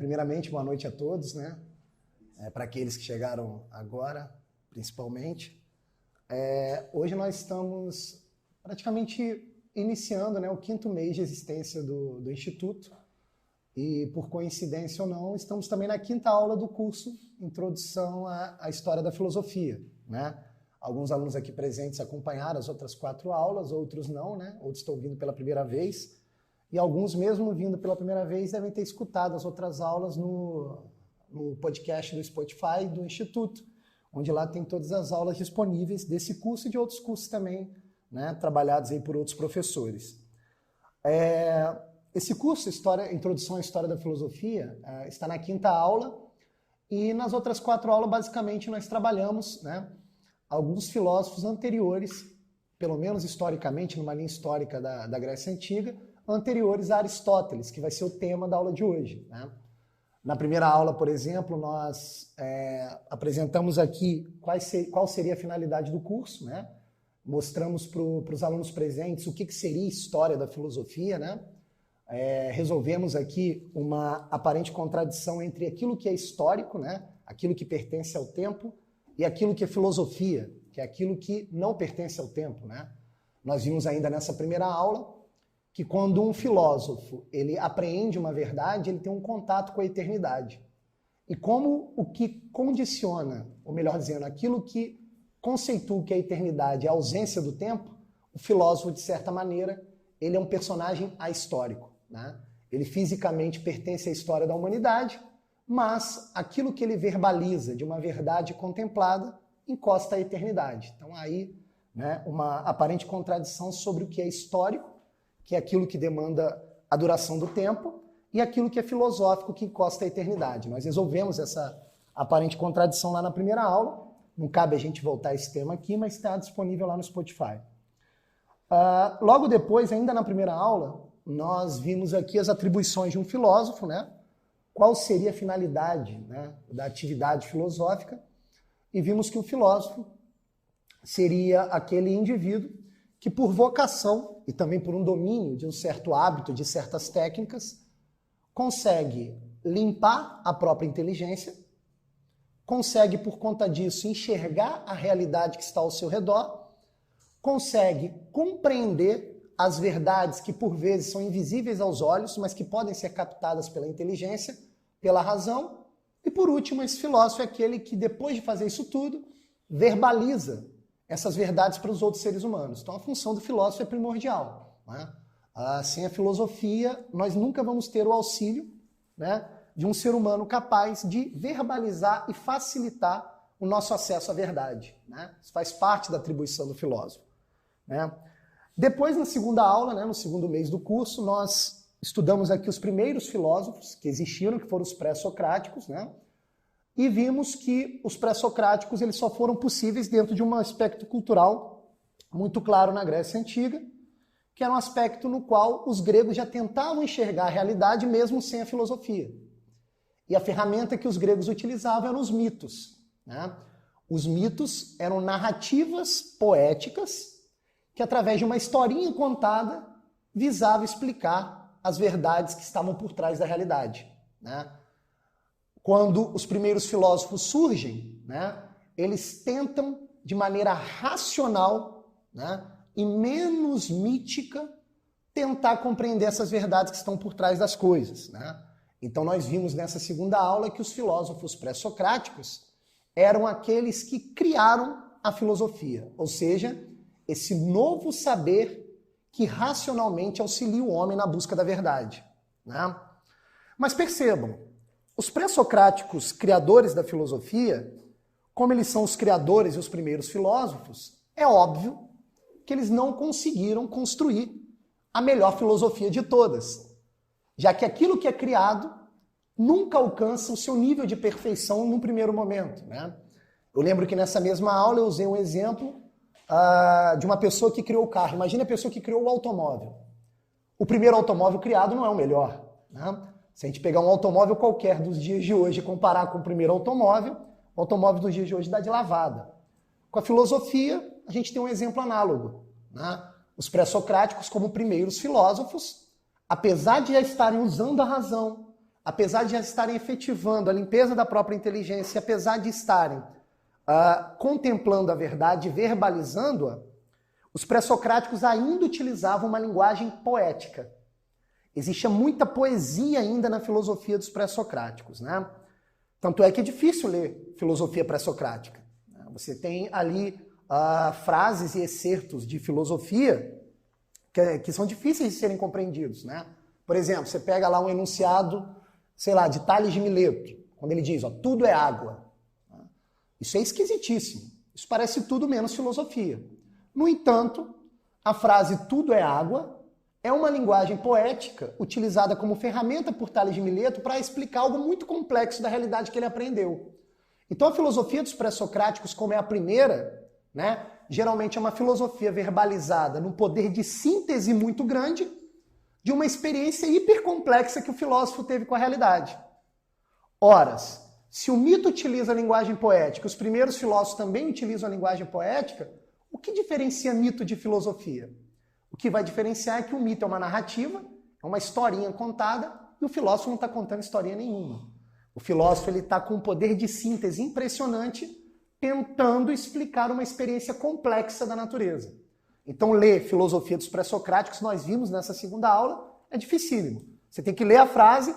Primeiramente, boa noite a todos, né? Para aqueles que chegaram agora, principalmente. Hoje nós estamos praticamente iniciando, né, o 5º mês de existência do Instituto e, por coincidência ou não, estamos também na 5ª aula do curso Introdução à História da Filosofia, né? Alguns alunos aqui presentes acompanharam as outras 4 aulas, outros não, né? Outros estão vindo pela primeira vez. E alguns, mesmo vindo pela primeira vez, devem ter escutado as outras aulas no podcast do Spotify do Instituto, onde lá tem todas as aulas disponíveis desse curso e de outros cursos também, né, trabalhados aí por outros professores. Esse curso, Introdução à História da Filosofia, está na 5ª aula, e nas outras 4 aulas, basicamente, nós trabalhamos, né, alguns filósofos anteriores, pelo menos historicamente, numa linha histórica da Grécia Antiga, anteriores a Aristóteles, que vai ser o tema da aula de hoje, né? Na primeira aula, por exemplo, nós apresentamos aqui qual seria a finalidade do curso, né? Mostramos para os alunos presentes o que seria história da filosofia, né? Resolvemos aqui uma aparente contradição entre aquilo que é histórico, né? Aquilo que pertence ao tempo, e aquilo que é filosofia, que é aquilo que não pertence ao tempo, né? Nós vimos ainda nessa primeira aula que quando um filósofo ele apreende uma verdade, ele tem um contato com a eternidade. E como o que condiciona, ou melhor dizendo, aquilo que conceitua que a eternidade é a ausência do tempo, o filósofo, de certa maneira, ele é um personagem ahistórico, né? Ele fisicamente pertence à história da humanidade, mas aquilo que ele verbaliza de uma verdade contemplada encosta à eternidade. Então aí, né, uma aparente contradição sobre o que é histórico, que é aquilo que demanda a duração do tempo, e aquilo que é filosófico, que encosta à eternidade. Nós resolvemos essa aparente contradição lá na primeira aula, não cabe a gente voltar a esse tema aqui, mas está disponível lá no Spotify. Logo depois, ainda na primeira aula, nós vimos aqui as atribuições de um filósofo, né? Qual seria a finalidade, né, da atividade filosófica, e vimos que o filósofo seria aquele indivíduo que, por vocação e também por um domínio de um certo hábito, de certas técnicas, consegue limpar a própria inteligência, consegue, por conta disso, enxergar a realidade que está ao seu redor, consegue compreender as verdades que, por vezes, são invisíveis aos olhos, mas que podem ser captadas pela inteligência, pela razão. E, por último, esse filósofo é aquele que, depois de fazer isso tudo, verbaliza essas verdades para os outros seres humanos. Então, a função do filósofo é primordial, né? Sem a filosofia, nós nunca vamos ter o auxílio, né, de um ser humano capaz de verbalizar e facilitar o nosso acesso à verdade, né? Isso faz parte da atribuição do filósofo, né? Depois, na segunda aula, né, no 2º mês do curso, nós estudamos aqui os primeiros filósofos que existiram, que foram os pré-socráticos, né? E vimos que os pré-socráticos eles só foram possíveis dentro de um aspecto cultural muito claro na Grécia Antiga, que era um aspecto no qual os gregos já tentavam enxergar a realidade mesmo sem a filosofia. E a ferramenta que os gregos utilizavam eram os mitos, né? Os mitos eram narrativas poéticas que, através de uma historinha contada, visava explicar as verdades que estavam por trás da realidade, né? Quando os primeiros filósofos surgem, né, eles tentam, de maneira racional, né, e menos mítica, tentar compreender essas verdades que estão por trás das coisas, né? Então nós vimos nessa segunda aula que os filósofos pré-socráticos eram aqueles que criaram a filosofia, ou seja, esse novo saber que racionalmente auxilia o homem na busca da verdade, né? Mas percebam, os pré-socráticos criadores da filosofia, como eles são os criadores e os primeiros filósofos, é óbvio que eles não conseguiram construir a melhor filosofia de todas, já que aquilo que é criado nunca alcança o seu nível de perfeição num primeiro momento, né? Eu lembro que nessa mesma aula eu usei um exemplo de uma pessoa que criou o carro. Imagina a pessoa que criou o automóvel. O primeiro automóvel criado não é o melhor, né? Se a gente pegar um automóvel qualquer dos dias de hoje e comparar com o primeiro automóvel, o automóvel dos dias de hoje dá de lavada. Com a filosofia, a gente tem um exemplo análogo, né? Os pré-socráticos, como primeiros filósofos, apesar de já estarem usando a razão, apesar de já estarem efetivando a limpeza da própria inteligência, apesar de estarem contemplando a verdade, verbalizando-a, os pré-socráticos ainda utilizavam uma linguagem poética. Existe muita poesia ainda na filosofia dos pré-socráticos, né? Tanto é que é difícil ler filosofia pré-socrática. Você tem ali frases e excertos de filosofia que são difíceis de serem compreendidos, né? Por exemplo, você pega lá um enunciado, sei lá, de Tales de Mileto, quando ele diz, ó, tudo é água. Isso é esquisitíssimo. Isso parece tudo menos filosofia. No entanto, a frase tudo é água é uma linguagem poética utilizada como ferramenta por Tales de Mileto para explicar algo muito complexo da realidade que ele aprendeu. Então a filosofia dos pré-socráticos, como é a primeira, né, geralmente é uma filosofia verbalizada num poder de síntese muito grande de uma experiência hipercomplexa que o filósofo teve com a realidade. Ora, se o mito utiliza a linguagem poética, os primeiros filósofos também utilizam a linguagem poética, o que diferencia mito de filosofia? O que vai diferenciar é que o mito é uma narrativa, é uma historinha contada, e o filósofo não está contando historinha nenhuma. O filósofo está com um poder de síntese impressionante, tentando explicar uma experiência complexa da natureza. Então, ler filosofia dos pré-socráticos, nós vimos nessa segunda aula, é dificílimo. Você tem que ler a frase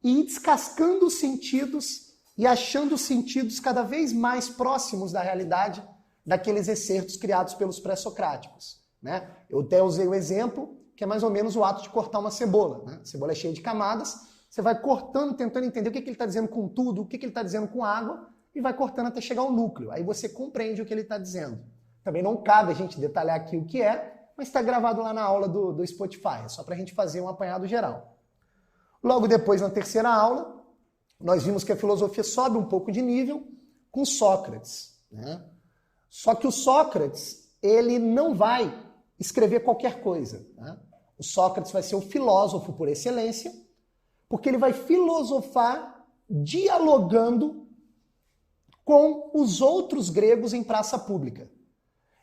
e ir descascando os sentidos e achando os sentidos cada vez mais próximos da realidade daqueles excertos criados pelos pré-socráticos, né? Eu até usei o exemplo, que é mais ou menos o ato de cortar uma cebola, né? A cebola é cheia de camadas, você vai cortando, tentando entender o que ele está dizendo com tudo, o que ele está dizendo com água, e vai cortando até chegar ao núcleo. Aí você compreende o que ele está dizendo. Também não cabe a gente detalhar aqui o que é, mas está gravado lá na aula do Spotify, é só para a gente fazer um apanhado geral. Logo depois, na terceira aula, nós vimos que a filosofia sobe um pouco de nível com Sócrates, né? Só que o Sócrates, ele não vai escrever qualquer coisa, né? O Sócrates vai ser o filósofo por excelência, porque ele vai filosofar dialogando com os outros gregos em praça pública.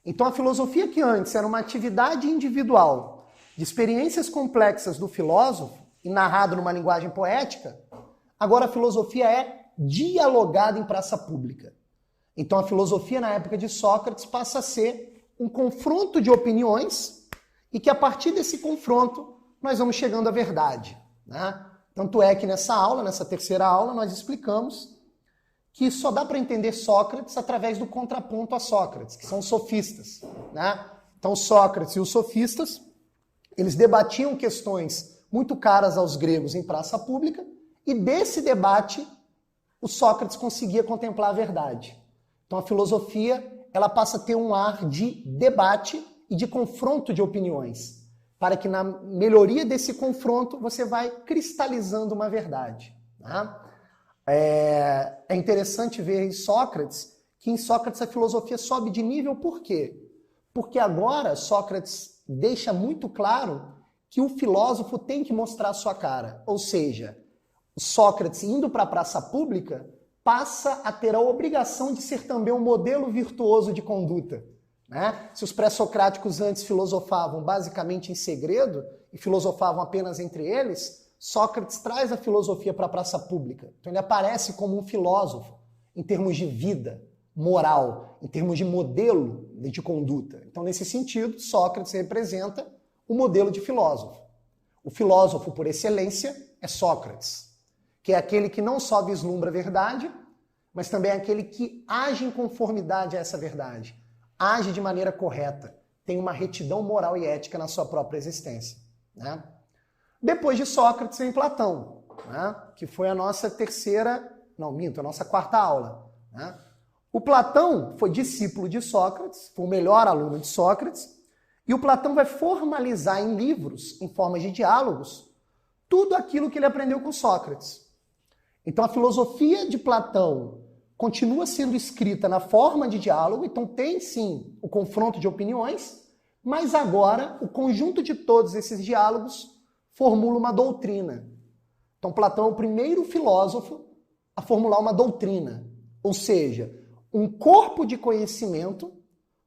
Então a filosofia que antes era uma atividade individual de experiências complexas do filósofo e narrado numa linguagem poética, agora a filosofia é dialogada em praça pública. Então a filosofia na época de Sócrates passa a ser um confronto de opiniões e que a partir desse confronto nós vamos chegando à verdade, né? Tanto é que nessa aula, nessa terceira aula, nós explicamos que só dá para entender Sócrates através do contraponto a Sócrates, que são os sofistas, né? Então Sócrates e os sofistas, eles debatiam questões muito caras aos gregos em praça pública e desse debate o Sócrates conseguia contemplar a verdade. Então a filosofia, ela passa a ter um ar de debate e de confronto de opiniões, para que na melhoria desse confronto você vai cristalizando uma verdade, né? É interessante ver em Sócrates que em Sócrates a filosofia sobe de nível. Por quê? Porque agora Sócrates deixa muito claro que o filósofo tem que mostrar a sua cara. Ou seja, Sócrates indo para a praça pública passa a ter a obrigação de ser também um modelo virtuoso de conduta, né? Se os pré-socráticos antes filosofavam basicamente em segredo e filosofavam apenas entre eles, Sócrates traz a filosofia para a praça pública. Então ele aparece como um filósofo em termos de vida, moral, em termos de modelo de conduta. Então nesse sentido, Sócrates representa o modelo de filósofo. O filósofo por excelência é Sócrates, que é aquele que não só vislumbra a verdade, mas também é aquele que age em conformidade a essa verdade, age de maneira correta, tem uma retidão moral e ética na sua própria existência, né? Depois de Sócrates vem Platão, né? Que foi a nossa a nossa quarta aula, né? O Platão foi discípulo de Sócrates, foi o melhor aluno de Sócrates, e o Platão vai formalizar em livros, em formas de diálogos, tudo aquilo que ele aprendeu com Sócrates. Então a filosofia de Platão continua sendo escrita na forma de diálogo, então tem sim o confronto de opiniões, mas agora o conjunto de todos esses diálogos formula uma doutrina. Então Platão é o primeiro filósofo a formular uma doutrina, ou seja, um corpo de conhecimento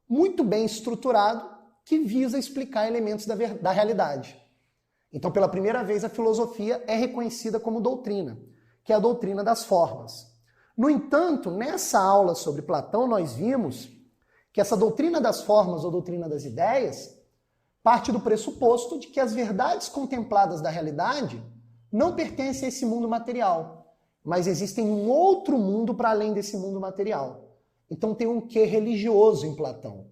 muito bem estruturado que visa explicar elementos da realidade. Então, pela primeira vez, a filosofia é reconhecida como doutrina, que é a doutrina das formas. No entanto, nessa aula sobre Platão, nós vimos que essa doutrina das formas ou doutrina das ideias parte do pressuposto de que as verdades contempladas da realidade não pertencem a esse mundo material, mas existem um outro mundo para além desse mundo material. Então tem um quê religioso em Platão,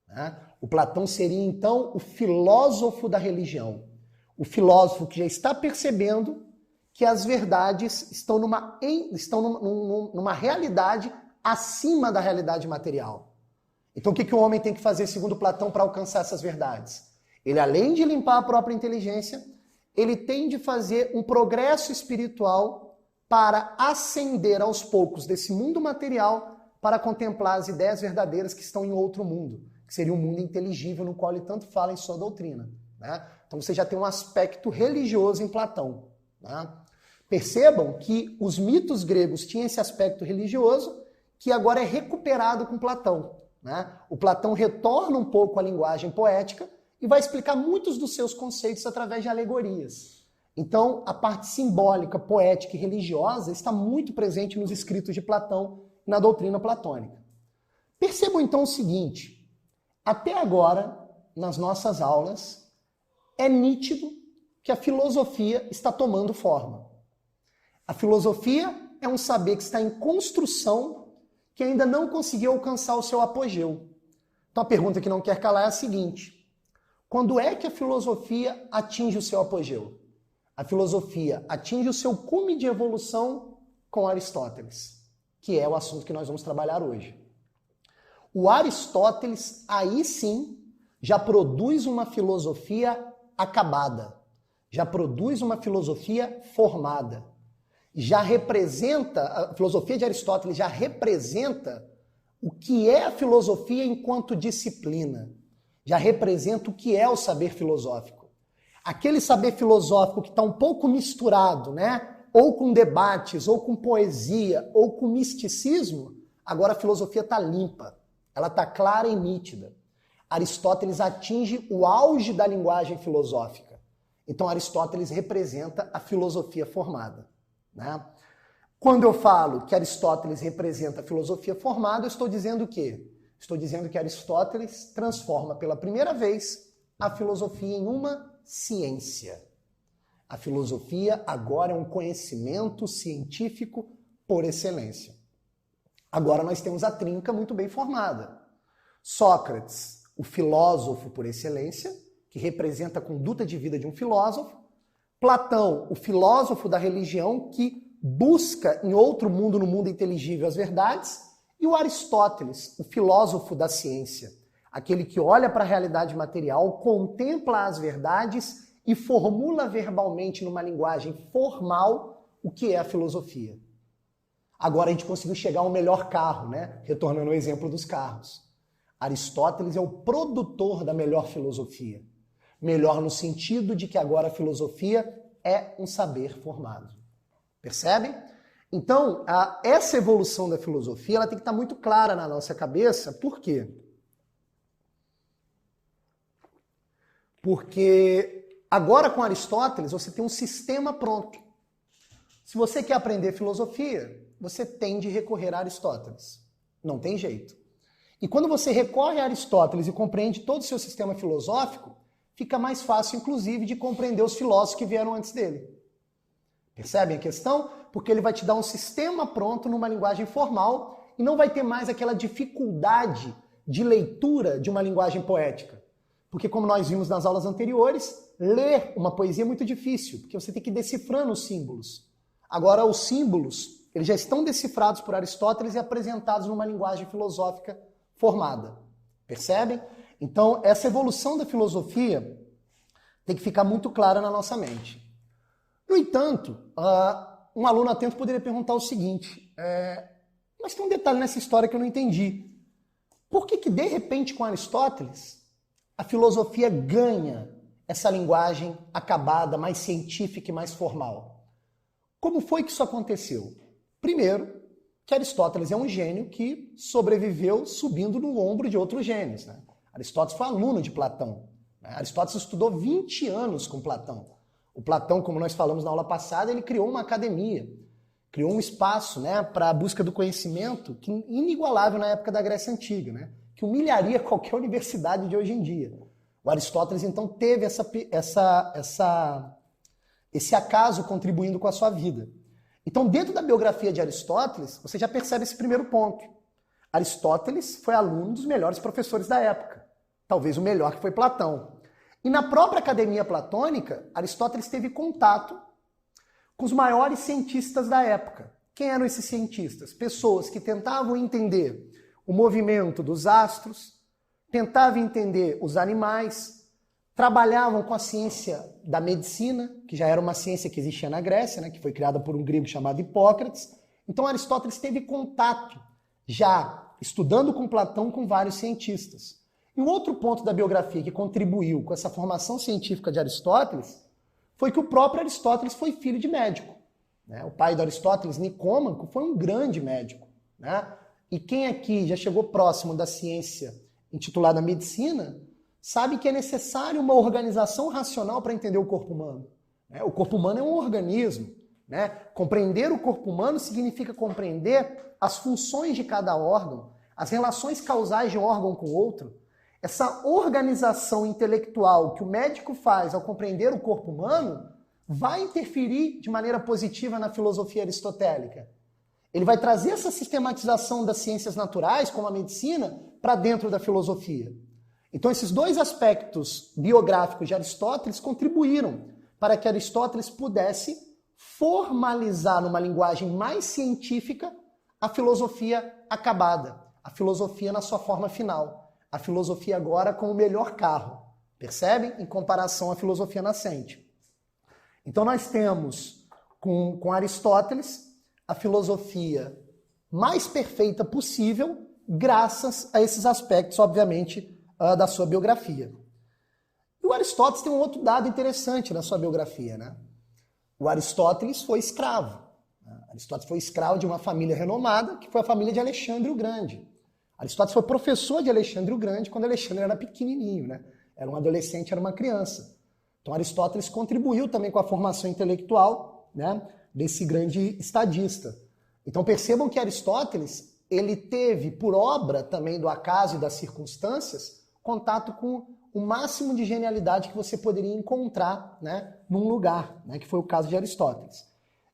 né? O Platão seria, então, o filósofo da religião. O filósofo que já está percebendo que as verdades estão numa realidade acima da realidade material. Então o que o homem tem que fazer, segundo Platão, para alcançar essas verdades? Ele, além de limpar a própria inteligência, ele tem de fazer um progresso espiritual para ascender aos poucos desse mundo material para contemplar as ideias verdadeiras que estão em outro mundo, que seria um mundo inteligível no qual ele tanto fala em sua doutrina, né? Então você já tem um aspecto religioso em Platão, né? Percebam que os mitos gregos tinham esse aspecto religioso que agora é recuperado com Platão, né? O Platão retorna um pouco à linguagem poética e vai explicar muitos dos seus conceitos através de alegorias. Então, a parte simbólica, poética e religiosa está muito presente nos escritos de Platão e na doutrina platônica. Percebam então o seguinte: até agora, nas nossas aulas, é nítido que a filosofia está tomando forma. A filosofia é um saber que está em construção, que ainda não conseguiu alcançar o seu apogeu. Então a pergunta que não quer calar é a seguinte: quando é que a filosofia atinge o seu apogeu? A filosofia atinge o seu cume de evolução com Aristóteles, que é o assunto que nós vamos trabalhar hoje. O Aristóteles, aí sim, já produz uma filosofia acabada, já produz uma filosofia formada, já representa, a filosofia de Aristóteles já representa o que é a filosofia enquanto disciplina, já representa o que é o saber filosófico. Aquele saber filosófico que está um pouco misturado, né? Ou com debates, ou com poesia, ou com misticismo, agora a filosofia está limpa, ela está clara e nítida. Aristóteles atinge o auge da linguagem filosófica. Então Aristóteles representa a filosofia formada, né? Quando eu falo que Aristóteles representa a filosofia formada, eu estou dizendo o quê? Estou dizendo que Aristóteles transforma pela primeira vez a filosofia em uma ciência. A filosofia agora é um conhecimento científico por excelência. Agora nós temos a trinca muito bem formada. Sócrates, o filósofo por excelência, que representa a conduta de vida de um filósofo. Platão, o filósofo da religião, que busca em outro mundo, no mundo inteligível, as verdades. E o Aristóteles, o filósofo da ciência, aquele que olha para a realidade material, contempla as verdades e formula verbalmente numa linguagem formal o que é a filosofia. Agora a gente conseguiu chegar ao melhor carro, né? Retornando ao exemplo dos carros. Aristóteles é o produtor da melhor filosofia. Melhor no sentido de que agora a filosofia é um saber formado. Percebem? Então, essa evolução da filosofia ela tem que estar muito clara na nossa cabeça. Por quê? Porque agora com Aristóteles você tem um sistema pronto. Se você quer aprender filosofia, você tem de recorrer a Aristóteles. Não tem jeito. E quando você recorre a Aristóteles e compreende todo o seu sistema filosófico, fica mais fácil, inclusive, de compreender os filósofos que vieram antes dele. Percebem a questão? Porque ele vai te dar um sistema pronto numa linguagem formal e não vai ter mais aquela dificuldade de leitura de uma linguagem poética. Porque, como nós vimos nas aulas anteriores, ler uma poesia é muito difícil, porque você tem que ir decifrando os símbolos. Agora, os símbolos, eles já estão decifrados por Aristóteles e apresentados numa linguagem filosófica formada. Percebem? Então, essa evolução da filosofia tem que ficar muito clara na nossa mente. No entanto, um aluno atento poderia perguntar o seguinte, mas tem um detalhe nessa história que eu não entendi. Por que de repente, com Aristóteles, a filosofia ganha essa linguagem acabada, mais científica e mais formal? Como foi que isso aconteceu? Primeiro, que Aristóteles é um gênio que sobreviveu subindo no ombro de outros gênios, né? Aristóteles foi aluno de Platão. Aristóteles estudou 20 anos com Platão. O Platão, como nós falamos na aula passada, ele criou uma academia, criou um espaço, né, para a busca do conhecimento que inigualável na época da Grécia Antiga, né, que humilharia qualquer universidade de hoje em dia. O Aristóteles, então, teve esse acaso contribuindo com a sua vida. Então, dentro da biografia de Aristóteles, você já percebe esse primeiro ponto. Aristóteles foi aluno dos melhores professores da época, talvez o melhor, que foi Platão. E na própria academia platônica, Aristóteles teve contato com os maiores cientistas da época. Quem eram esses cientistas? Pessoas que tentavam entender o movimento dos astros, tentavam entender os animais, trabalhavam com a ciência da medicina, que já era uma ciência que existia na Grécia, né, que foi criada por um grego chamado Hipócrates. Então Aristóteles teve contato, já estudando com Platão, com vários cientistas. E um outro ponto da biografia que contribuiu com essa formação científica de Aristóteles foi que o próprio Aristóteles foi filho de médico, né? O pai do Aristóteles, Nicômaco, foi um grande médico, né? E quem aqui já chegou próximo da ciência intitulada medicina, sabe que é necessário uma organização racional para entender o corpo humano, né? O corpo humano é um organismo, né? Compreender o corpo humano significa compreender as funções de cada órgão, as relações causais de um órgão com o outro. Essa organização intelectual que o médico faz ao compreender o corpo humano vai interferir de maneira positiva na filosofia aristotélica. Ele vai trazer essa sistematização das ciências naturais, como a medicina, para dentro da filosofia. Então esses dois aspectos biográficos de Aristóteles contribuíram para que Aristóteles pudesse formalizar numa linguagem mais científica a filosofia acabada, a filosofia na sua forma final. A filosofia agora com o melhor carro, percebem? Em comparação à filosofia nascente. Então nós temos com Aristóteles a filosofia mais perfeita possível, graças a esses aspectos, obviamente, da sua biografia. E o Aristóteles tem um outro dado interessante na sua biografia, né? O Aristóteles foi escravo. Aristóteles foi escravo de uma família renomada, que foi a família de Alexandre o Grande. Aristóteles foi professor de Alexandre o Grande quando Alexandre era pequenininho, né? Era um adolescente, era uma criança. Então Aristóteles contribuiu também com a formação intelectual, né, desse grande estadista. Então percebam que Aristóteles, ele teve, por obra também do acaso e das circunstâncias, contato com o máximo de genialidade que você poderia encontrar, né, num lugar, né, que foi o caso de Aristóteles.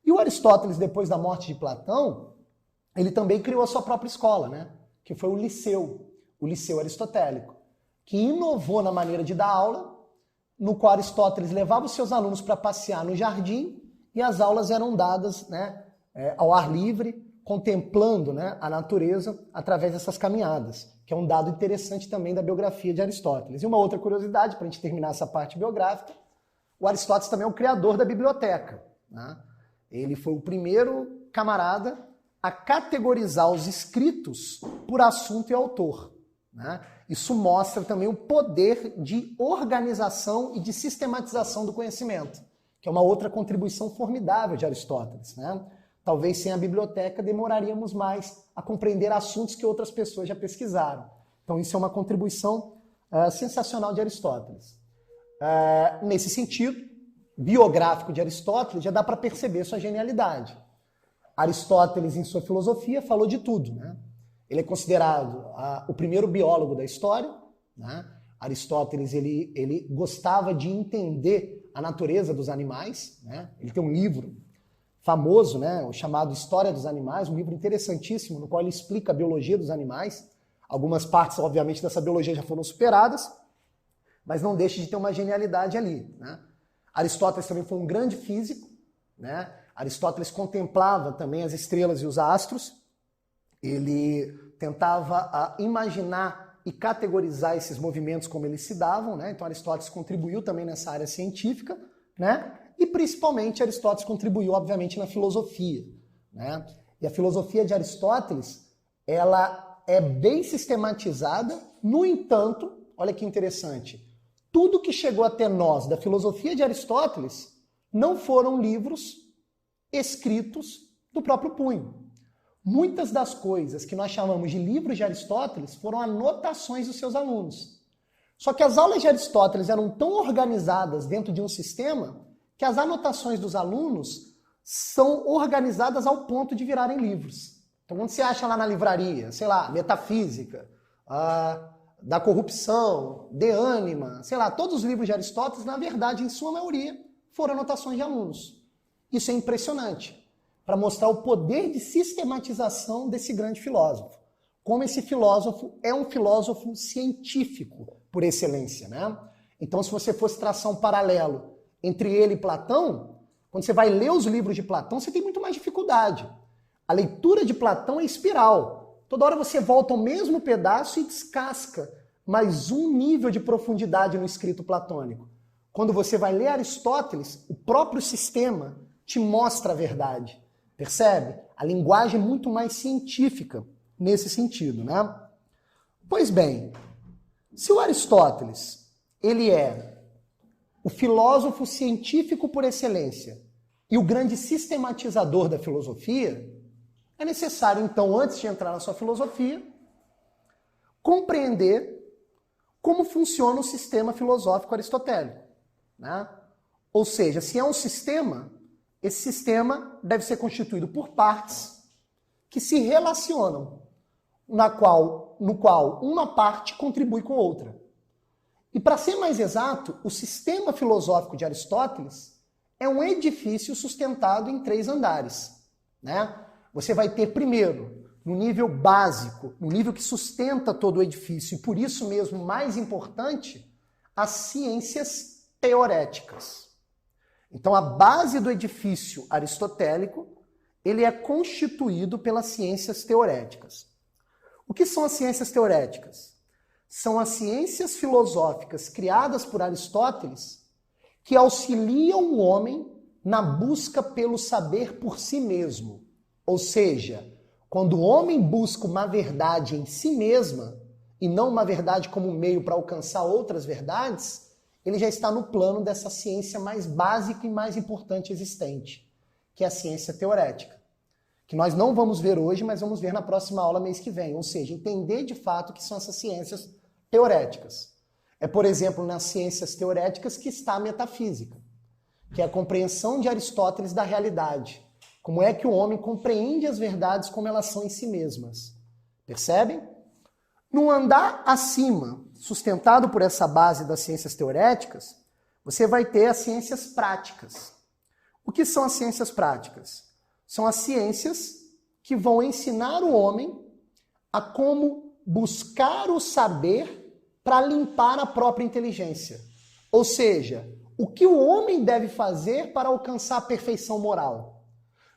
E o Aristóteles, depois da morte de Platão, ele também criou a sua própria escola, né? Que foi o Liceu Aristotélico, que inovou na maneira de dar aula, no qual Aristóteles levava os seus alunos para passear no jardim e as aulas eram dadas, né, ao ar livre, contemplando, né, a natureza através dessas caminhadas, que é um dado interessante também da biografia de Aristóteles. E uma outra curiosidade, para a gente terminar essa parte biográfica, o Aristóteles também é o criador da biblioteca, né? Ele foi o primeiro camarada a categorizar os escritos por assunto e autor, né? Isso mostra também o poder de organização e de sistematização do conhecimento, que é uma outra contribuição formidável de Aristóteles, né? Talvez sem a biblioteca demoraríamos mais a compreender assuntos que outras pessoas já pesquisaram. Então isso é uma contribuição sensacional de Aristóteles. Nesse sentido, biográfico de Aristóteles, já dá para perceber sua genialidade. Aristóteles, em sua filosofia, falou de tudo, né? Ele é considerado o primeiro biólogo da história, né? Aristóteles ele gostava de entender a natureza dos animais, né? Ele tem um livro famoso, né, o chamado História dos Animais, um livro interessantíssimo, no qual ele explica a biologia dos animais. Algumas partes, obviamente, dessa biologia já foram superadas, mas não deixa de ter uma genialidade ali, né? Aristóteles também foi um grande físico, né? Aristóteles contemplava também as estrelas e os astros. Ele tentava imaginar e categorizar esses movimentos como eles se davam, né? Então Aristóteles contribuiu também nessa área científica, né? E principalmente Aristóteles contribuiu, obviamente, na filosofia, né? E a filosofia de Aristóteles, ela é bem sistematizada, no entanto, olha que interessante, tudo que chegou até nós da filosofia de Aristóteles não foram livros escritos do próprio punho. Muitas das coisas que nós chamamos de livros de Aristóteles foram anotações dos seus alunos. Só que as aulas de Aristóteles eram tão organizadas dentro de um sistema que as anotações dos alunos são organizadas ao ponto de virarem livros. Então, quando você acha lá na livraria, sei lá, Metafísica, da Corrupção, De Anima, sei lá, todos os livros de Aristóteles, na verdade, em sua maioria, foram anotações de alunos. Isso é impressionante, para mostrar o poder de sistematização desse grande filósofo. Como esse filósofo é um filósofo científico, por excelência, né? Então, se você fosse traçar um paralelo entre ele e Platão, quando você vai ler os livros de Platão, você tem muito mais dificuldade. A leitura de Platão é espiral. Toda hora você volta ao mesmo pedaço e descasca mais um nível de profundidade no escrito platônico. Quando você vai ler Aristóteles, o próprio sistema te mostra a verdade. Percebe? A linguagem é muito mais científica nesse sentido, né? Pois bem, se o Aristóteles, ele é o filósofo científico por excelência e o grande sistematizador da filosofia, é necessário, então, antes de entrar na sua filosofia, compreender como funciona o sistema filosófico aristotélico, né? Ou seja, se é um sistema, esse sistema deve ser constituído por partes que se relacionam, no qual uma parte contribui com outra. E para ser mais exato, o sistema filosófico de Aristóteles é um edifício sustentado em 3 andares, né? Você vai ter primeiro, no nível básico, no nível que sustenta todo o edifício, e por isso mesmo mais importante, as ciências teoréticas. Então a base do edifício aristotélico, ele é constituído pelas ciências teoréticas. O que são as ciências teoréticas? São as ciências filosóficas criadas por Aristóteles que auxiliam o homem na busca pelo saber por si mesmo. Ou seja, quando o homem busca uma verdade em si mesma, e não uma verdade como meio para alcançar outras verdades, ele já está no plano dessa ciência mais básica e mais importante existente, que é a ciência teorética. Que nós não vamos ver hoje, mas vamos ver na próxima aula mês que vem. Ou seja, entender de fato o que são essas ciências teoréticas. É, por exemplo, nas ciências teoréticas que está a metafísica, que é a compreensão de Aristóteles da realidade. Como é que o homem compreende as verdades como elas são em si mesmas. Percebem? No andar acima, sustentado por essa base das ciências teoréticas, você vai ter as ciências práticas. O que são as ciências práticas? São as ciências que vão ensinar o homem a como buscar o saber para limpar a própria inteligência. Ou seja, o que o homem deve fazer para alcançar a perfeição moral.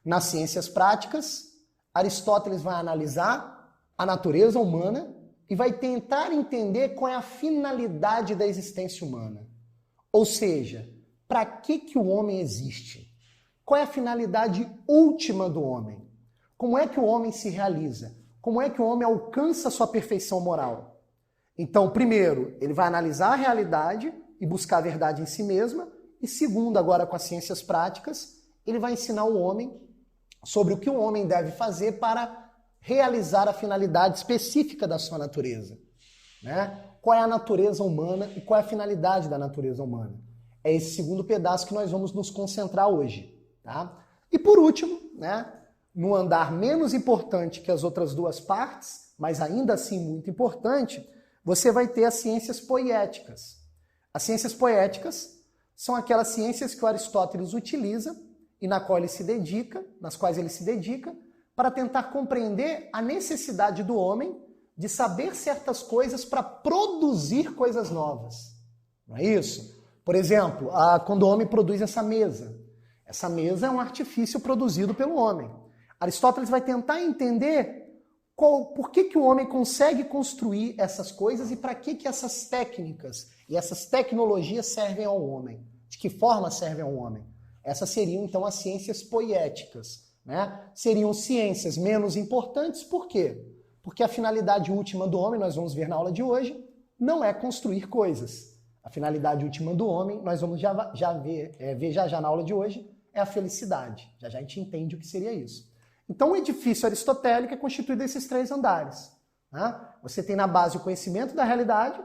Nas ciências práticas, Aristóteles vai analisar a natureza humana e vai tentar entender qual é a finalidade da existência humana. Ou seja, para que o homem existe? Qual é a finalidade última do homem? Como é que o homem se realiza? Como é que o homem alcança a sua perfeição moral? Então, primeiro, ele vai analisar a realidade e buscar a verdade em si mesma. E segundo, agora com as ciências práticas, ele vai ensinar o homem sobre o que o homem deve fazer para realizar a finalidade específica da sua natureza, né? Qual é a natureza humana e qual é a finalidade da natureza humana? É esse segundo pedaço que nós vamos nos concentrar hoje, tá? E por último, né, no andar menos importante que as outras duas partes, mas ainda assim muito importante, você vai ter as ciências poéticas. As ciências poéticas são aquelas ciências que o Aristóteles utiliza e nas quais ele se dedica, para tentar compreender a necessidade do homem de saber certas coisas para produzir coisas novas. Não é isso? Por exemplo, quando o homem produz essa mesa é um artifício produzido pelo homem. Aristóteles vai tentar entender por que o homem consegue construir essas coisas e para que essas técnicas e essas tecnologias servem ao homem. De que forma servem ao homem? Essas seriam, então, as ciências poéticas, né? Seriam ciências menos importantes, por quê? Porque a finalidade última do homem, nós vamos ver na aula de hoje, não é construir coisas. A finalidade última do homem, nós vamos ver já na aula de hoje, é a felicidade. Já a gente entende o que seria isso. Então, o edifício aristotélico é constituído desses 3 andares, né? Você tem na base o conhecimento da realidade,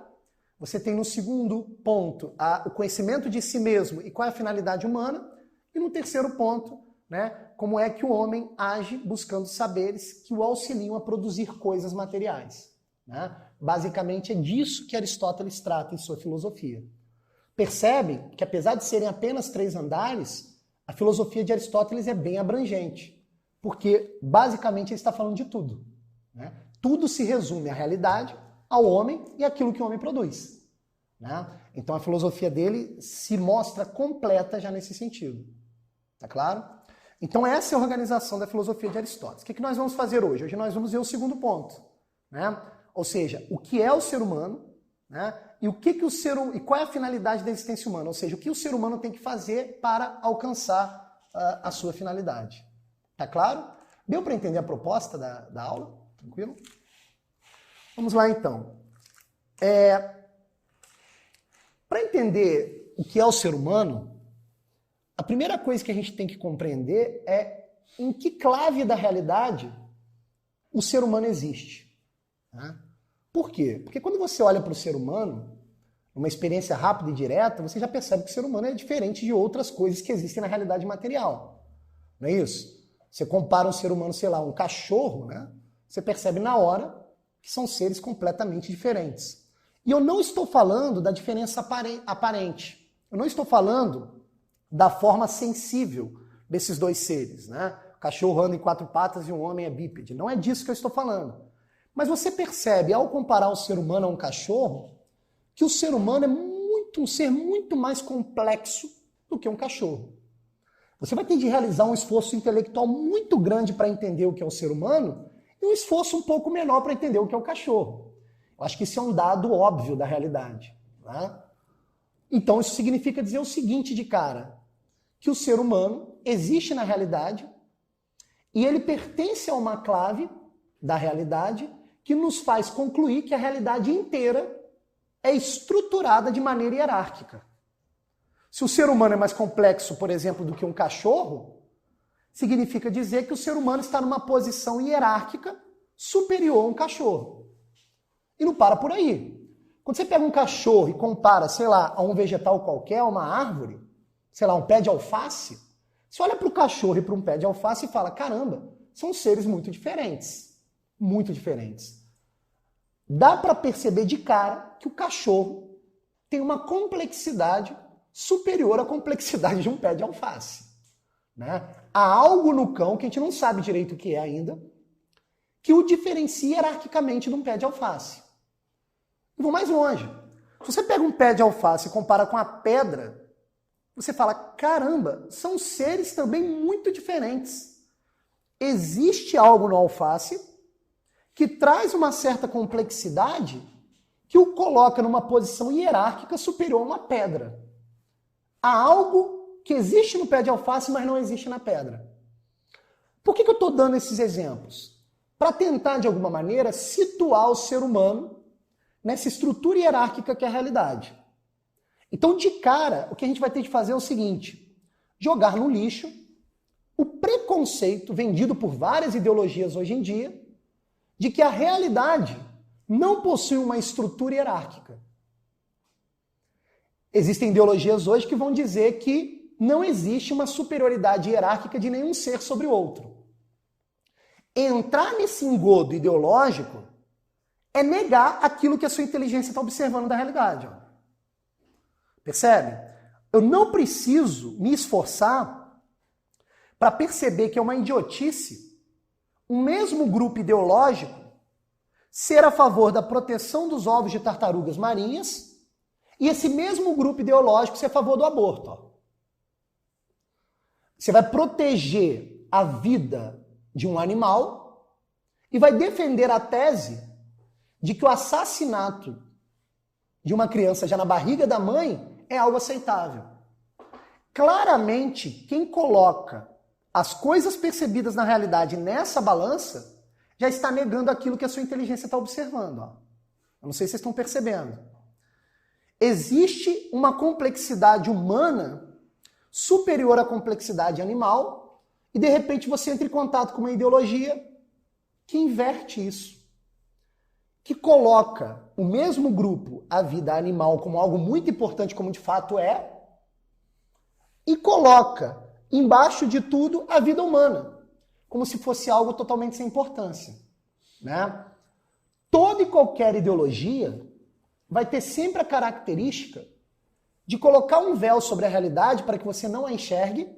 Você tem no segundo ponto o conhecimento de si mesmo e qual é a finalidade humana. E no terceiro ponto, né, como é que o homem age buscando saberes que o auxiliam a produzir coisas materiais. Né? Basicamente é disso que Aristóteles trata em sua filosofia. Percebe que apesar de serem apenas 3 andares, a filosofia de Aristóteles é bem abrangente, porque basicamente ele está falando de tudo. Né? Tudo se resume à realidade, ao homem e àquilo que o homem produz. Né? Então a filosofia dele se mostra completa já nesse sentido. Tá claro? Então essa é a organização da filosofia de Aristóteles. O que nós vamos fazer hoje? Hoje nós vamos ver o segundo ponto. Né? Ou seja, o que é o ser humano, né? E e qual é a finalidade da existência humana? Ou seja, o que o ser humano tem que fazer para alcançar a sua finalidade. Tá claro? Deu para entender a proposta da aula? Tranquilo? Vamos lá então. Para entender o que é o ser humano, a primeira coisa que a gente tem que compreender é em que clave da realidade o ser humano existe. Né? Por quê? Porque quando você olha para o ser humano, uma experiência rápida e direta, você já percebe que o ser humano é diferente de outras coisas que existem na realidade material. Não é isso? Você compara um ser humano, sei lá, um cachorro, né? Você percebe na hora que são seres completamente diferentes. E eu não estou falando da diferença aparente. Eu não estou falando da forma sensível desses dois seres. Né? O cachorro anda em 4 patas e um homem é bípede. Não é disso que eu estou falando. Mas você percebe, ao comparar o ser humano a um cachorro, que o ser humano é um ser muito mais complexo do que um cachorro. Você vai ter de realizar um esforço intelectual muito grande para entender o que é o ser humano e um esforço um pouco menor para entender o que é o cachorro. Eu acho que isso é um dado óbvio da realidade. Né? Então isso significa dizer o seguinte de cara, que o ser humano existe na realidade e ele pertence a uma clave da realidade que nos faz concluir que a realidade inteira é estruturada de maneira hierárquica. Se o ser humano é mais complexo, por exemplo, do que um cachorro, significa dizer que o ser humano está numa posição hierárquica superior a um cachorro. E não para por aí. Quando você pega um cachorro e compara, sei lá, a um vegetal qualquer, a uma árvore, sei lá, um pé de alface, você olha para o cachorro e para um pé de alface e fala, caramba, são seres muito diferentes. Muito diferentes. Dá para perceber de cara que o cachorro tem uma complexidade superior à complexidade de um pé de alface. Né? Há algo no cão, que a gente não sabe direito o que é ainda, que o diferencia hierarquicamente de um pé de alface. E vou mais longe. Se você pega um pé de alface e compara com a pedra, você fala, caramba, são seres também muito diferentes. Existe algo no alface que traz uma certa complexidade que o coloca numa posição hierárquica superior a uma pedra. Há algo que existe no pé de alface, mas não existe na pedra. Por que eu estou dando esses exemplos? Para tentar, de alguma maneira, situar o ser humano nessa estrutura hierárquica que é a realidade. Então, de cara, o que a gente vai ter de fazer é o seguinte, jogar no lixo o preconceito vendido por várias ideologias hoje em dia de que a realidade não possui uma estrutura hierárquica. Existem ideologias hoje que vão dizer que não existe uma superioridade hierárquica de nenhum ser sobre o outro. Entrar nesse engodo ideológico é negar aquilo que a sua inteligência está observando da realidade. Ó. Percebe? Eu não preciso me esforçar para perceber que é uma idiotice o mesmo grupo ideológico ser a favor da proteção dos ovos de tartarugas marinhas e esse mesmo grupo ideológico ser a favor do aborto. Ó. Você vai proteger a vida de um animal e vai defender a tese de que o assassinato de uma criança já na barriga da mãe é algo aceitável. Claramente, quem coloca as coisas percebidas na realidade nessa balança já está negando aquilo que a sua inteligência está observando. Ó. Eu não sei se vocês estão percebendo. Existe uma complexidade humana superior à complexidade animal e, de repente, você entra em contato com uma ideologia que inverte isso, que coloca o mesmo grupo, a vida animal, como algo muito importante, como de fato é, e coloca embaixo de tudo a vida humana, como se fosse algo totalmente sem importância, né? Toda e qualquer ideologia vai ter sempre a característica de colocar um véu sobre a realidade para que você não a enxergue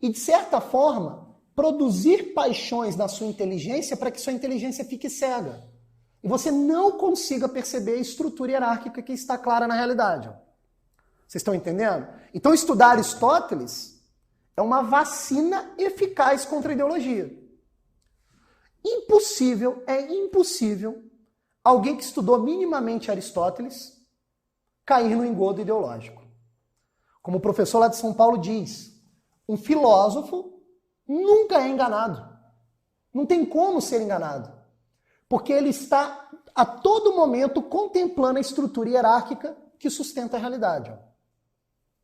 e, de certa forma, produzir paixões na sua inteligência para que sua inteligência fique cega e você não consiga perceber a estrutura hierárquica que está clara na realidade. Vocês estão entendendo? Então, estudar Aristóteles é uma vacina eficaz contra a ideologia. É impossível alguém que estudou minimamente Aristóteles cair no engodo ideológico. Como o professor lá de São Paulo diz, um filósofo nunca é enganado. Não tem como ser enganado. Porque ele está a todo momento contemplando a estrutura hierárquica que sustenta a realidade.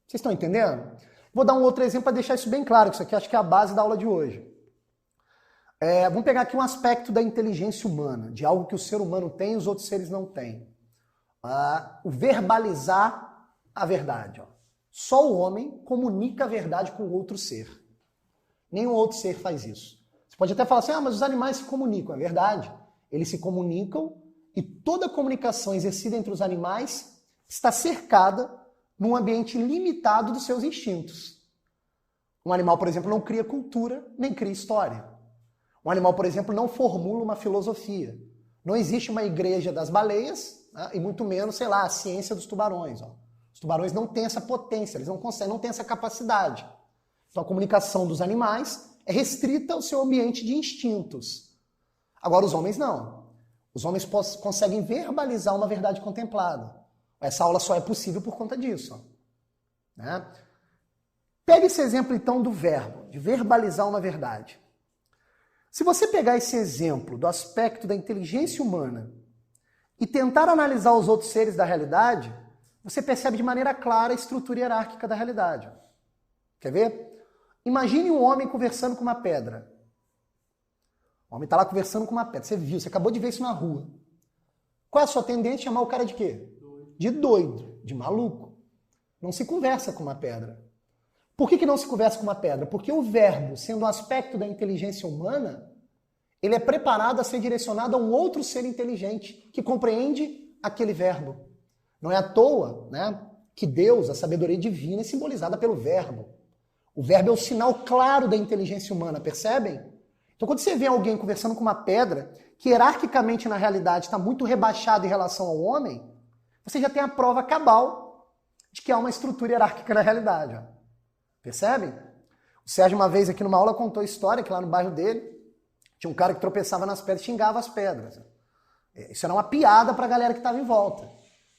Vocês estão entendendo? Vou dar um outro exemplo para deixar isso bem claro, que isso aqui acho que é a base da aula de hoje. Vamos pegar aqui um aspecto da inteligência humana, de algo que o ser humano tem e os outros seres não têm. O verbalizar a verdade. Só o homem comunica a verdade com outro ser. Nenhum outro ser faz isso. Você pode até falar assim, mas os animais se comunicam. É verdade. Eles se comunicam e toda comunicação exercida entre os animais está cercada num ambiente limitado dos seus instintos. Um animal, por exemplo, não cria cultura, nem cria história. Um animal, por exemplo, não formula uma filosofia. Não existe uma igreja das baleias, né, e muito menos, sei lá, a ciência dos tubarões. Os tubarões não têm essa potência, eles não conseguem, não têm essa capacidade. Então a comunicação dos animais é restrita ao seu ambiente de instintos. Agora os homens não. Os homens conseguem verbalizar uma verdade contemplada. Essa aula só é possível por conta disso. Né? Pega esse exemplo então do verbo, de verbalizar uma verdade. Se você pegar esse exemplo do aspecto da inteligência humana e tentar analisar os outros seres da realidade, você percebe de maneira clara a estrutura hierárquica da realidade. Quer ver? Imagine um homem conversando com uma pedra. O homem está lá conversando com uma pedra. Você viu, você acabou de ver isso na rua. Qual é a sua tendência? Chamar o cara de quê? De doido, de maluco. Não se conversa com uma pedra. Por que não se conversa com uma pedra? Porque o verbo, sendo um aspecto da inteligência humana, ele é preparado a ser direcionado a um outro ser inteligente que compreende aquele verbo. Não é à toa, né, que Deus, a sabedoria divina, é simbolizada pelo verbo. O verbo é o sinal claro da inteligência humana, percebem? Então quando você vê alguém conversando com uma pedra, que hierarquicamente na realidade está muito rebaixado em relação ao homem, você já tem a prova cabal de que há uma estrutura hierárquica na realidade. Ó. Percebem? O Sérgio uma vez aqui numa aula contou a história que lá no bairro dele tinha um cara que tropeçava nas pedras e xingava as pedras. Isso era uma piada para a galera que estava em volta.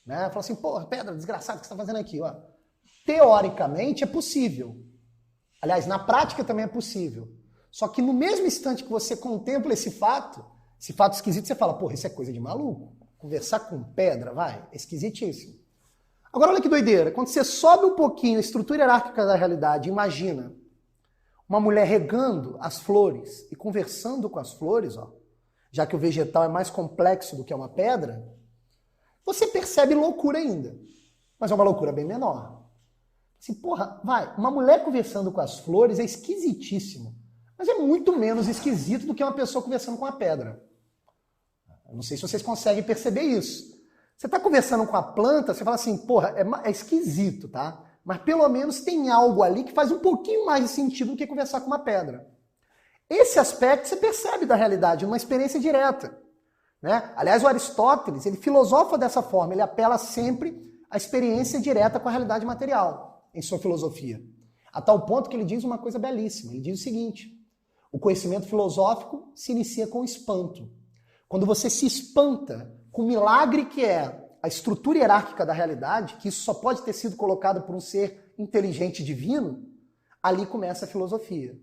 Né? Falou assim, porra, pedra, desgraçado, o que você está fazendo aqui? Ó. Teoricamente é possível. Aliás, na prática também é possível. Só que no mesmo instante que você contempla esse fato esquisito, você fala, porra, isso é coisa de maluco. Conversar com pedra, vai, é esquisitíssimo. Agora olha que doideira, quando você sobe um pouquinho a estrutura hierárquica da realidade, imagina uma mulher regando as flores e conversando com as flores, ó, já que o vegetal é mais complexo do que uma pedra, você percebe loucura ainda, mas é uma loucura bem menor. Assim, porra, vai, uma mulher conversando com as flores é esquisitíssimo, mas é muito menos esquisito do que uma pessoa conversando com a pedra. Eu não sei se vocês conseguem perceber isso. Você está conversando com a planta, você fala assim, porra, é esquisito, tá? Mas pelo menos tem algo ali que faz um pouquinho mais de sentido do que conversar com uma pedra. Esse aspecto você percebe da realidade, numa experiência direta. Né? Aliás, o Aristóteles, ele filosofa dessa forma, ele apela sempre à experiência direta com a realidade material em sua filosofia. A tal ponto que ele diz uma coisa belíssima. Ele diz o seguinte, o conhecimento filosófico se inicia com o espanto. Quando você se espanta com o milagre que é a estrutura hierárquica da realidade, que isso só pode ter sido colocado por um ser inteligente divino, ali começa a filosofia.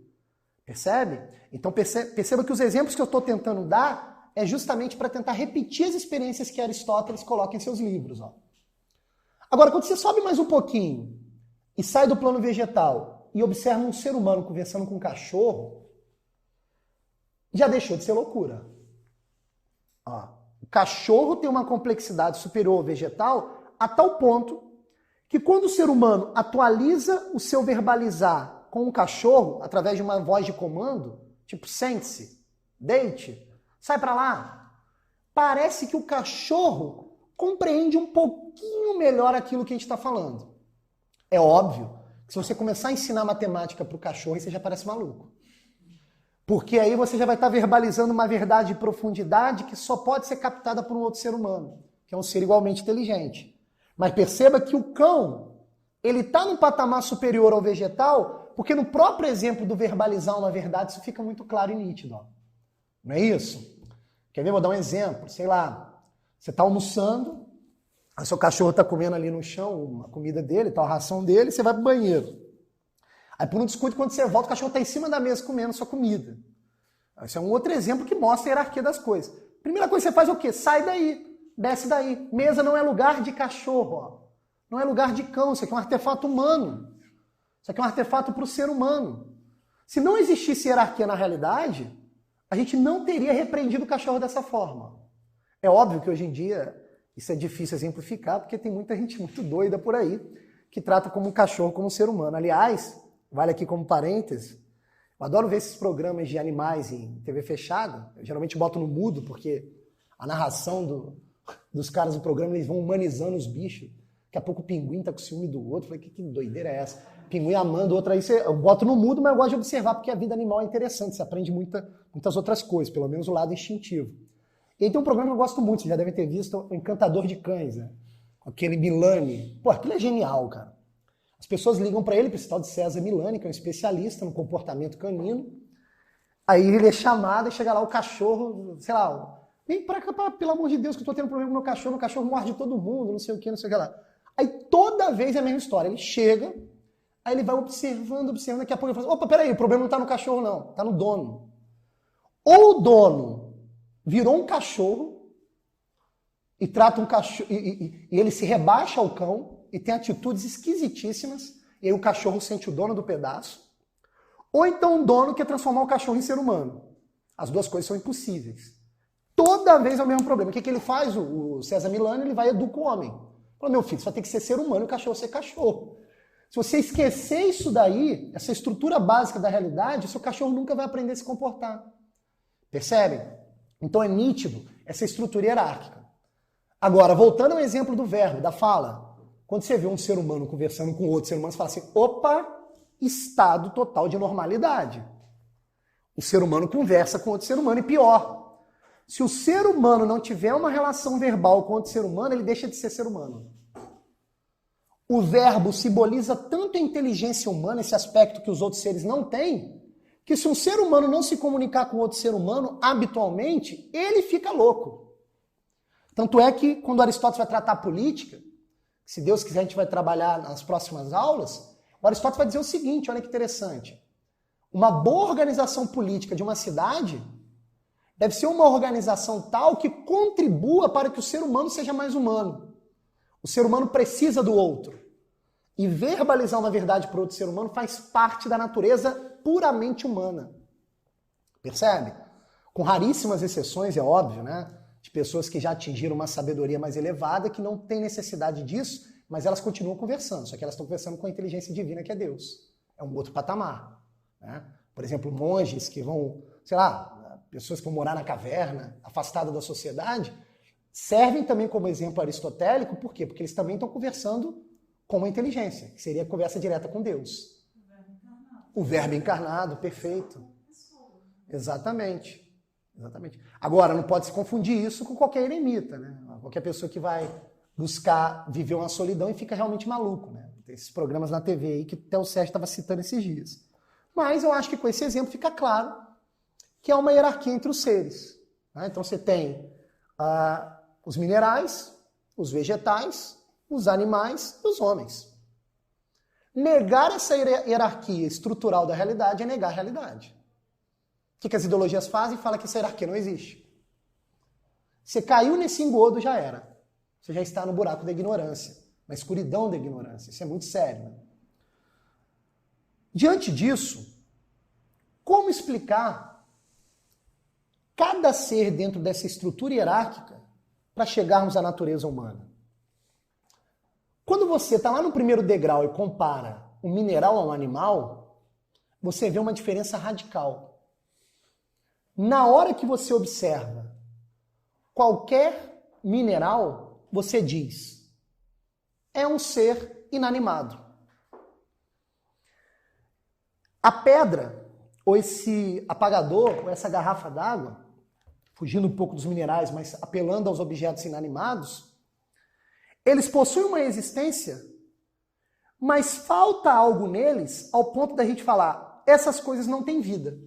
Percebe? Então perceba que os exemplos que eu estou tentando dar é justamente para tentar repetir as experiências que Aristóteles coloca em seus livros. Ó. Agora, quando você sobe mais um pouquinho e sai do plano vegetal e observa um ser humano conversando com um cachorro, já deixou de ser loucura. Ó, O cachorro tem uma complexidade superior ao vegetal a tal ponto que quando o ser humano atualiza o seu verbalizar com um cachorro, através de uma voz de comando, tipo, sente-se, deite, sai pra lá, parece que o cachorro compreende um pouquinho melhor aquilo que a gente está falando. É óbvio que se você começar a ensinar matemática pro cachorro, você já parece maluco. Porque aí você já vai estar verbalizando uma verdade de profundidade que só pode ser captada por um outro ser humano, que é um ser igualmente inteligente. Mas perceba que o cão, ele está num patamar superior ao vegetal, porque no próprio exemplo do verbalizar uma verdade, isso fica muito claro e nítido. Ó. Não é isso? Quer ver? Vou dar um exemplo. Sei lá, você está almoçando, o seu cachorro está comendo ali no chão uma comida dele, tá a ração dele, você vai pro banheiro. Aí por um descuido, quando você volta, o cachorro está em cima da mesa comendo sua comida. Esse é um outro exemplo que mostra a hierarquia das coisas. Primeira coisa que você faz é o quê? Sai daí, desce daí. Mesa não é lugar de cachorro, ó. Não é lugar de cão, isso aqui é um artefato humano. Isso aqui é um artefato para o ser humano. Se não existisse hierarquia na realidade, a gente não teria repreendido o cachorro dessa forma. É óbvio que hoje em dia isso é difícil exemplificar, porque tem muita gente muito doida por aí que trata como um cachorro como um ser humano. Aliás, vale aqui como parêntese, eu adoro ver esses programas de animais em TV fechada. Eu geralmente boto no mudo, porque a narração dos caras do programa, eles vão humanizando os bichos. Daqui a pouco o pinguim tá com ciúme do outro. Eu falei, que doideira é essa? Pinguim amando o outro. Aí eu boto no mudo, mas eu gosto de observar, porque a vida animal é interessante. Você aprende muitas outras coisas, pelo menos o lado instintivo. E aí tem um programa que eu gosto muito, vocês já devem ter visto, o Encantador de Cães, né? Aquele Milani. Pô, aquilo é genial, cara. As pessoas ligam para ele, para esse tal de César Milani, que é um especialista no comportamento canino. Aí ele é chamado e chega lá o cachorro, sei lá, vem pra cá, pelo amor de Deus, que eu tô tendo problema com meu cachorro morde todo mundo, não sei o que lá. Aí toda vez é a mesma história, ele chega, aí ele vai observando, daqui a pouco ele fala, opa, peraí, o problema não tá no cachorro não, tá no dono. Ou o dono virou um cachorro e trata um cachorro, e ele se rebaixa ao cão, e tem atitudes esquisitíssimas, e aí o cachorro sente o dono do pedaço, ou então um dono quer transformar o cachorro em ser humano. As duas coisas são impossíveis. Toda vez é o mesmo problema. O que ele faz? O César Milani, ele vai educar o homem. Fala, meu filho, você vai ter que ser ser humano e o cachorro ser cachorro. Se você esquecer isso daí, essa estrutura básica da realidade, o seu cachorro nunca vai aprender a se comportar. Percebem? Então é nítido essa estrutura hierárquica. Agora, voltando ao exemplo do verbo, da fala, quando você vê um ser humano conversando com outro ser humano, você fala assim, opa, estado total de normalidade. O ser humano conversa com outro ser humano e pior, se o ser humano não tiver uma relação verbal com outro ser humano, ele deixa de ser ser humano. O verbo simboliza tanto a inteligência humana, esse aspecto que os outros seres não têm, que se um ser humano não se comunicar com outro ser humano habitualmente, ele fica louco. Tanto é que quando Aristóteles vai tratar a política, se Deus quiser a gente vai trabalhar nas próximas aulas, o Aristóteles vai dizer o seguinte, olha que interessante. Uma boa organização política de uma cidade deve ser uma organização tal que contribua para que o ser humano seja mais humano. O ser humano precisa do outro. E verbalizar uma verdade para outro ser humano faz parte da natureza puramente humana. Percebe? Com raríssimas exceções, é óbvio, né? De pessoas que já atingiram uma sabedoria mais elevada, que não tem necessidade disso, mas elas continuam conversando, só que elas estão conversando com a inteligência divina que é Deus. É um outro patamar. Né? Por exemplo, monges que vão, sei lá, pessoas que vão morar na caverna, afastadas da sociedade, servem também como exemplo aristotélico, por quê? Porque eles também estão conversando com uma inteligência, que seria a conversa direta com Deus. O verbo encarnado, perfeito. Exatamente. Exatamente. Agora, não pode se confundir isso com qualquer eremita, né? Qualquer pessoa que vai buscar viver uma solidão e fica realmente maluco, né? Tem esses programas na TV aí que até o Sérgio estava citando esses dias. Mas eu acho que com esse exemplo fica claro que há uma hierarquia entre os seres. Né? Então você tem os minerais, os vegetais, os animais e os homens. Negar essa hierarquia estrutural da realidade é negar a realidade. O que as ideologias fazem? Fala que essa hierarquia não existe. Você caiu nesse engodo, já era. Você já está no buraco da ignorância, na escuridão da ignorância. Isso é muito sério. Né? Diante disso, como explicar cada ser dentro dessa estrutura hierárquica para chegarmos à natureza humana. Quando você está lá no primeiro degrau e compara um mineral a um animal, você vê uma diferença radical. Na hora que você observa qualquer mineral, você diz, é um ser inanimado. A pedra, ou esse apagador, ou essa garrafa d'água, fugindo um pouco dos minerais, mas apelando aos objetos inanimados, eles possuem uma existência, mas falta algo neles ao ponto da gente falar, essas coisas não têm vida.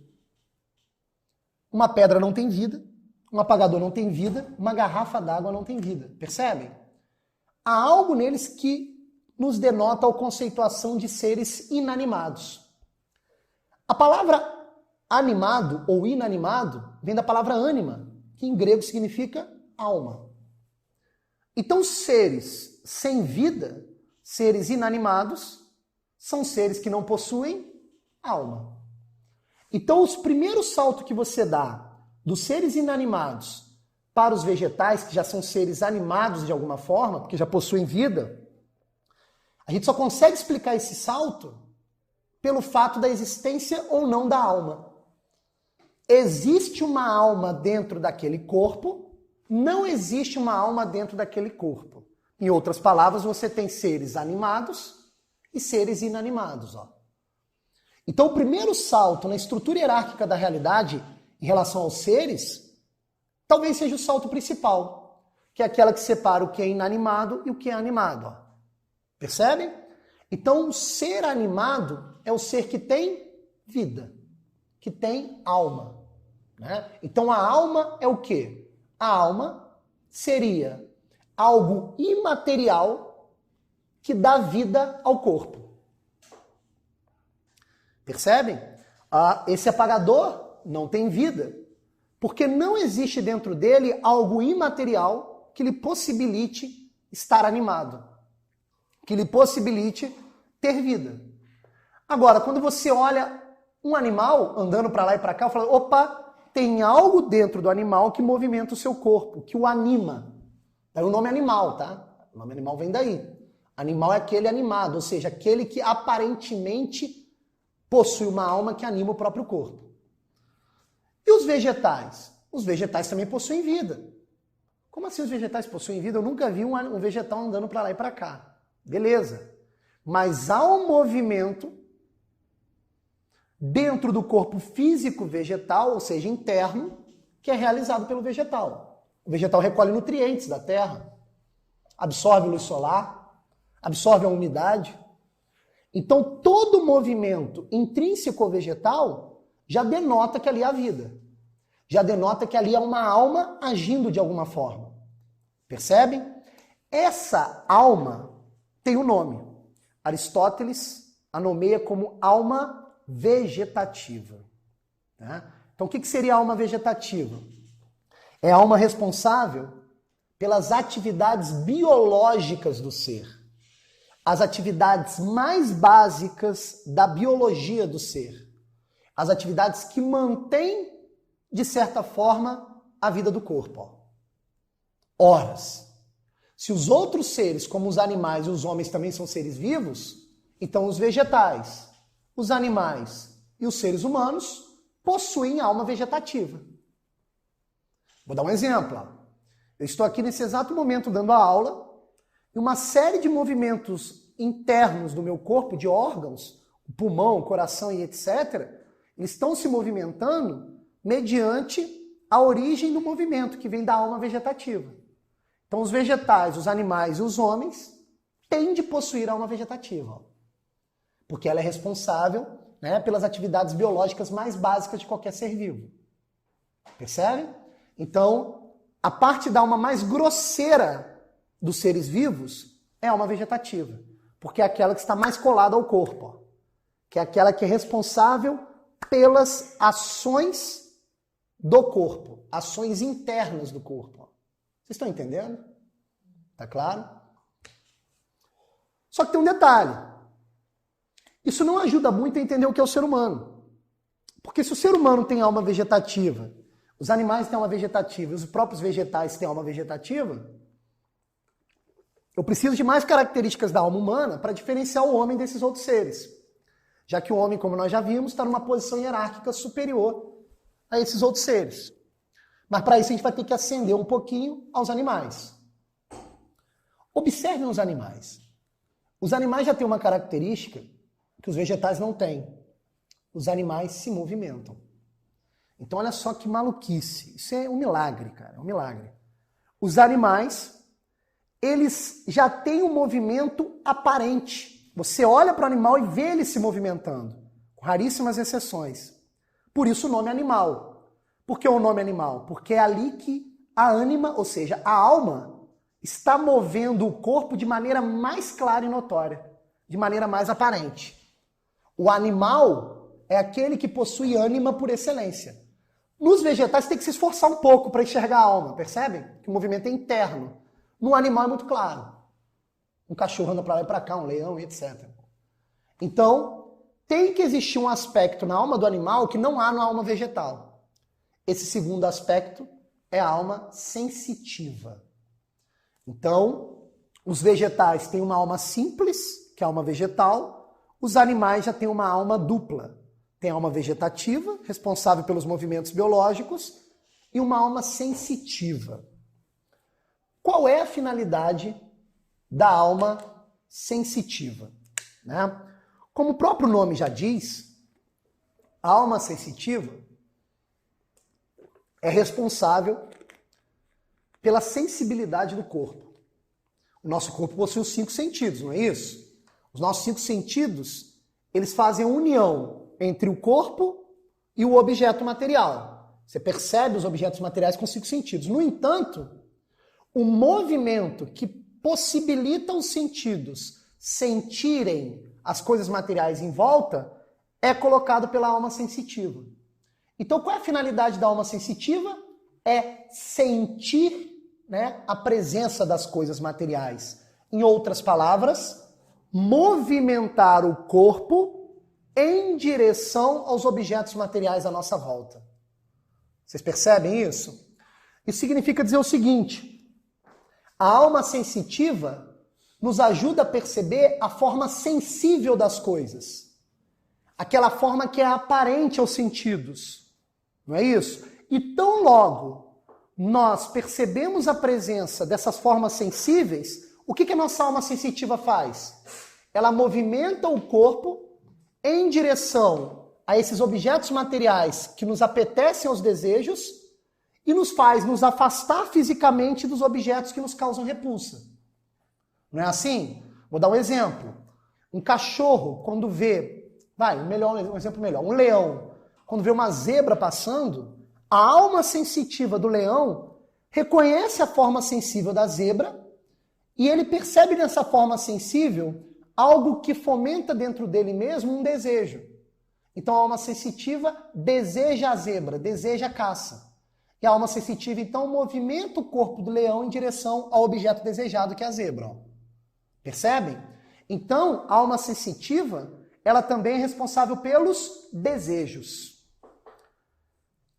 Uma pedra não tem vida, um apagador não tem vida, uma garrafa d'água não tem vida. Percebem? Há algo neles que nos denota a conceituação de seres inanimados. A palavra animado ou inanimado vem da palavra ânima, que em grego significa alma. Então, seres sem vida, seres inanimados, são seres que não possuem alma. Então, os primeiros saltos que você dá dos seres inanimados para os vegetais, que já são seres animados de alguma forma, porque já possuem vida, a gente só consegue explicar esse salto pelo fato da existência ou não da alma. Existe uma alma dentro daquele corpo, não existe uma alma dentro daquele corpo. Em outras palavras, você tem seres animados e seres inanimados. Então, o primeiro salto na estrutura hierárquica da realidade em relação aos seres, talvez seja o salto principal, que é aquela que separa o que é inanimado e o que é animado. Percebem? Então, o ser animado é o ser que tem vida, que tem alma. Né? Então, a alma é o quê? A alma seria algo imaterial que dá vida ao corpo. Percebem? Esse apagador não tem vida, porque não existe dentro dele algo imaterial que lhe possibilite estar animado, que lhe possibilite ter vida. Agora, quando você olha um animal andando para lá e para cá, fala, opa, tem algo dentro do animal que movimenta o seu corpo, que o anima. É o nome animal, tá? O nome animal vem daí. Animal é aquele animado, ou seja, aquele que aparentemente possui uma alma que anima o próprio corpo. E os vegetais? Os vegetais também possuem vida. Como assim os vegetais possuem vida? Eu nunca vi um vegetal andando para lá e para cá. Beleza. Mas há um movimento dentro do corpo físico vegetal, ou seja, interno, que é realizado pelo vegetal. O vegetal recolhe nutrientes da terra, absorve luz solar, absorve a umidade. Então, todo movimento intrínseco ao vegetal já denota que ali há vida. Já denota que ali há uma alma agindo de alguma forma. Percebem? Essa alma tem um nome. Aristóteles a nomeia como alma vegetativa. Né? Então, o que seria a alma vegetativa? É a alma responsável pelas atividades biológicas do ser. As atividades mais básicas da biologia do ser. As atividades que mantêm, de certa forma, a vida do corpo. Horas. Se os outros seres, como os animais e os homens também são seres vivos, então os vegetais, os animais e os seres humanos possuem alma vegetativa. Vou dar um exemplo. Eu estou aqui nesse exato momento dando a aula e uma série de movimentos internos do meu corpo, de órgãos, o pulmão, o coração e etc., eles estão se movimentando mediante a origem do movimento, que vem da alma vegetativa. Então, os vegetais, os animais e os homens têm de possuir alma vegetativa, porque ela é responsável, né, pelas atividades biológicas mais básicas de qualquer ser vivo. Percebem? Então, a parte da alma mais grosseira dos seres vivos é a alma vegetativa, porque é aquela que está mais colada ao corpo, que é aquela que é responsável pelas ações do corpo, ações internas do corpo. Vocês estão entendendo? Tá claro? Só que tem um detalhe. Isso não ajuda muito a entender o que é o ser humano. Porque se o ser humano tem alma vegetativa, os animais têm alma vegetativa e os próprios vegetais têm alma vegetativa, eu preciso de mais características da alma humana para diferenciar o homem desses outros seres. Já que o homem, como nós já vimos, está numa posição hierárquica superior a esses outros seres. Mas para isso a gente vai ter que ascender um pouquinho aos animais. Observem os animais. Os animais já têm uma característica que os vegetais não têm. Os animais se movimentam. Então olha só que maluquice. Isso é um milagre, cara. É um milagre. Os animais, eles já têm um movimento aparente. Você olha para o animal e vê ele se movimentando. Com raríssimas exceções. Por isso o nome animal. Por que o nome animal? Porque é ali que a ânima, ou seja, a alma, está movendo o corpo de maneira mais clara e notória, de maneira mais aparente. O animal é aquele que possui ânima por excelência. Nos vegetais tem que se esforçar um pouco para enxergar a alma, percebem? Que o movimento é interno. No animal é muito claro. Um cachorro anda para lá e para cá, um leão, etc. Então, tem que existir um aspecto na alma do animal que não há na alma vegetal. Esse segundo aspecto é a alma sensitiva. Então, os vegetais têm uma alma simples, que é a alma vegetal. Os animais já têm uma alma dupla. Tem a alma vegetativa, responsável pelos movimentos biológicos, e uma alma sensitiva. Qual é a finalidade da alma sensitiva? Né? Como o próprio nome já diz, a alma sensitiva é responsável pela sensibilidade do corpo. O nosso corpo possui os 5 sentidos, não é isso? Os nossos 5 sentidos, eles fazem a união entre o corpo e o objeto material. Você percebe os objetos materiais com 5 sentidos. No entanto, o movimento que possibilita os sentidos sentirem as coisas materiais em volta é colocado pela alma sensitiva. Então, qual é a finalidade da alma sensitiva? É sentir, né, a presença das coisas materiais. Em outras palavras, movimentar o corpo em direção aos objetos materiais à nossa volta. Vocês percebem isso? Isso significa dizer o seguinte: a alma sensitiva nos ajuda a perceber a forma sensível das coisas. Aquela forma que é aparente aos sentidos. Não é isso? E tão logo nós percebemos a presença dessas formas sensíveis, o que a nossa alma sensitiva faz? Ela movimenta o corpo em direção a esses objetos materiais que nos apetecem aos desejos e nos faz nos afastar fisicamente dos objetos que nos causam repulsa. Não é assim? Vou dar um exemplo. Um cachorro, quando vê, um exemplo melhor, um leão, quando vê uma zebra passando, a alma sensitiva do leão reconhece a forma sensível da zebra e ele percebe nessa forma sensível algo que fomenta dentro dele mesmo um desejo. Então a alma sensitiva deseja a zebra, deseja a caça. E a alma sensitiva, então, movimenta o corpo do leão em direção ao objeto desejado, que é a zebra. Ó. Percebem? Então, a alma sensitiva, ela também é responsável pelos desejos.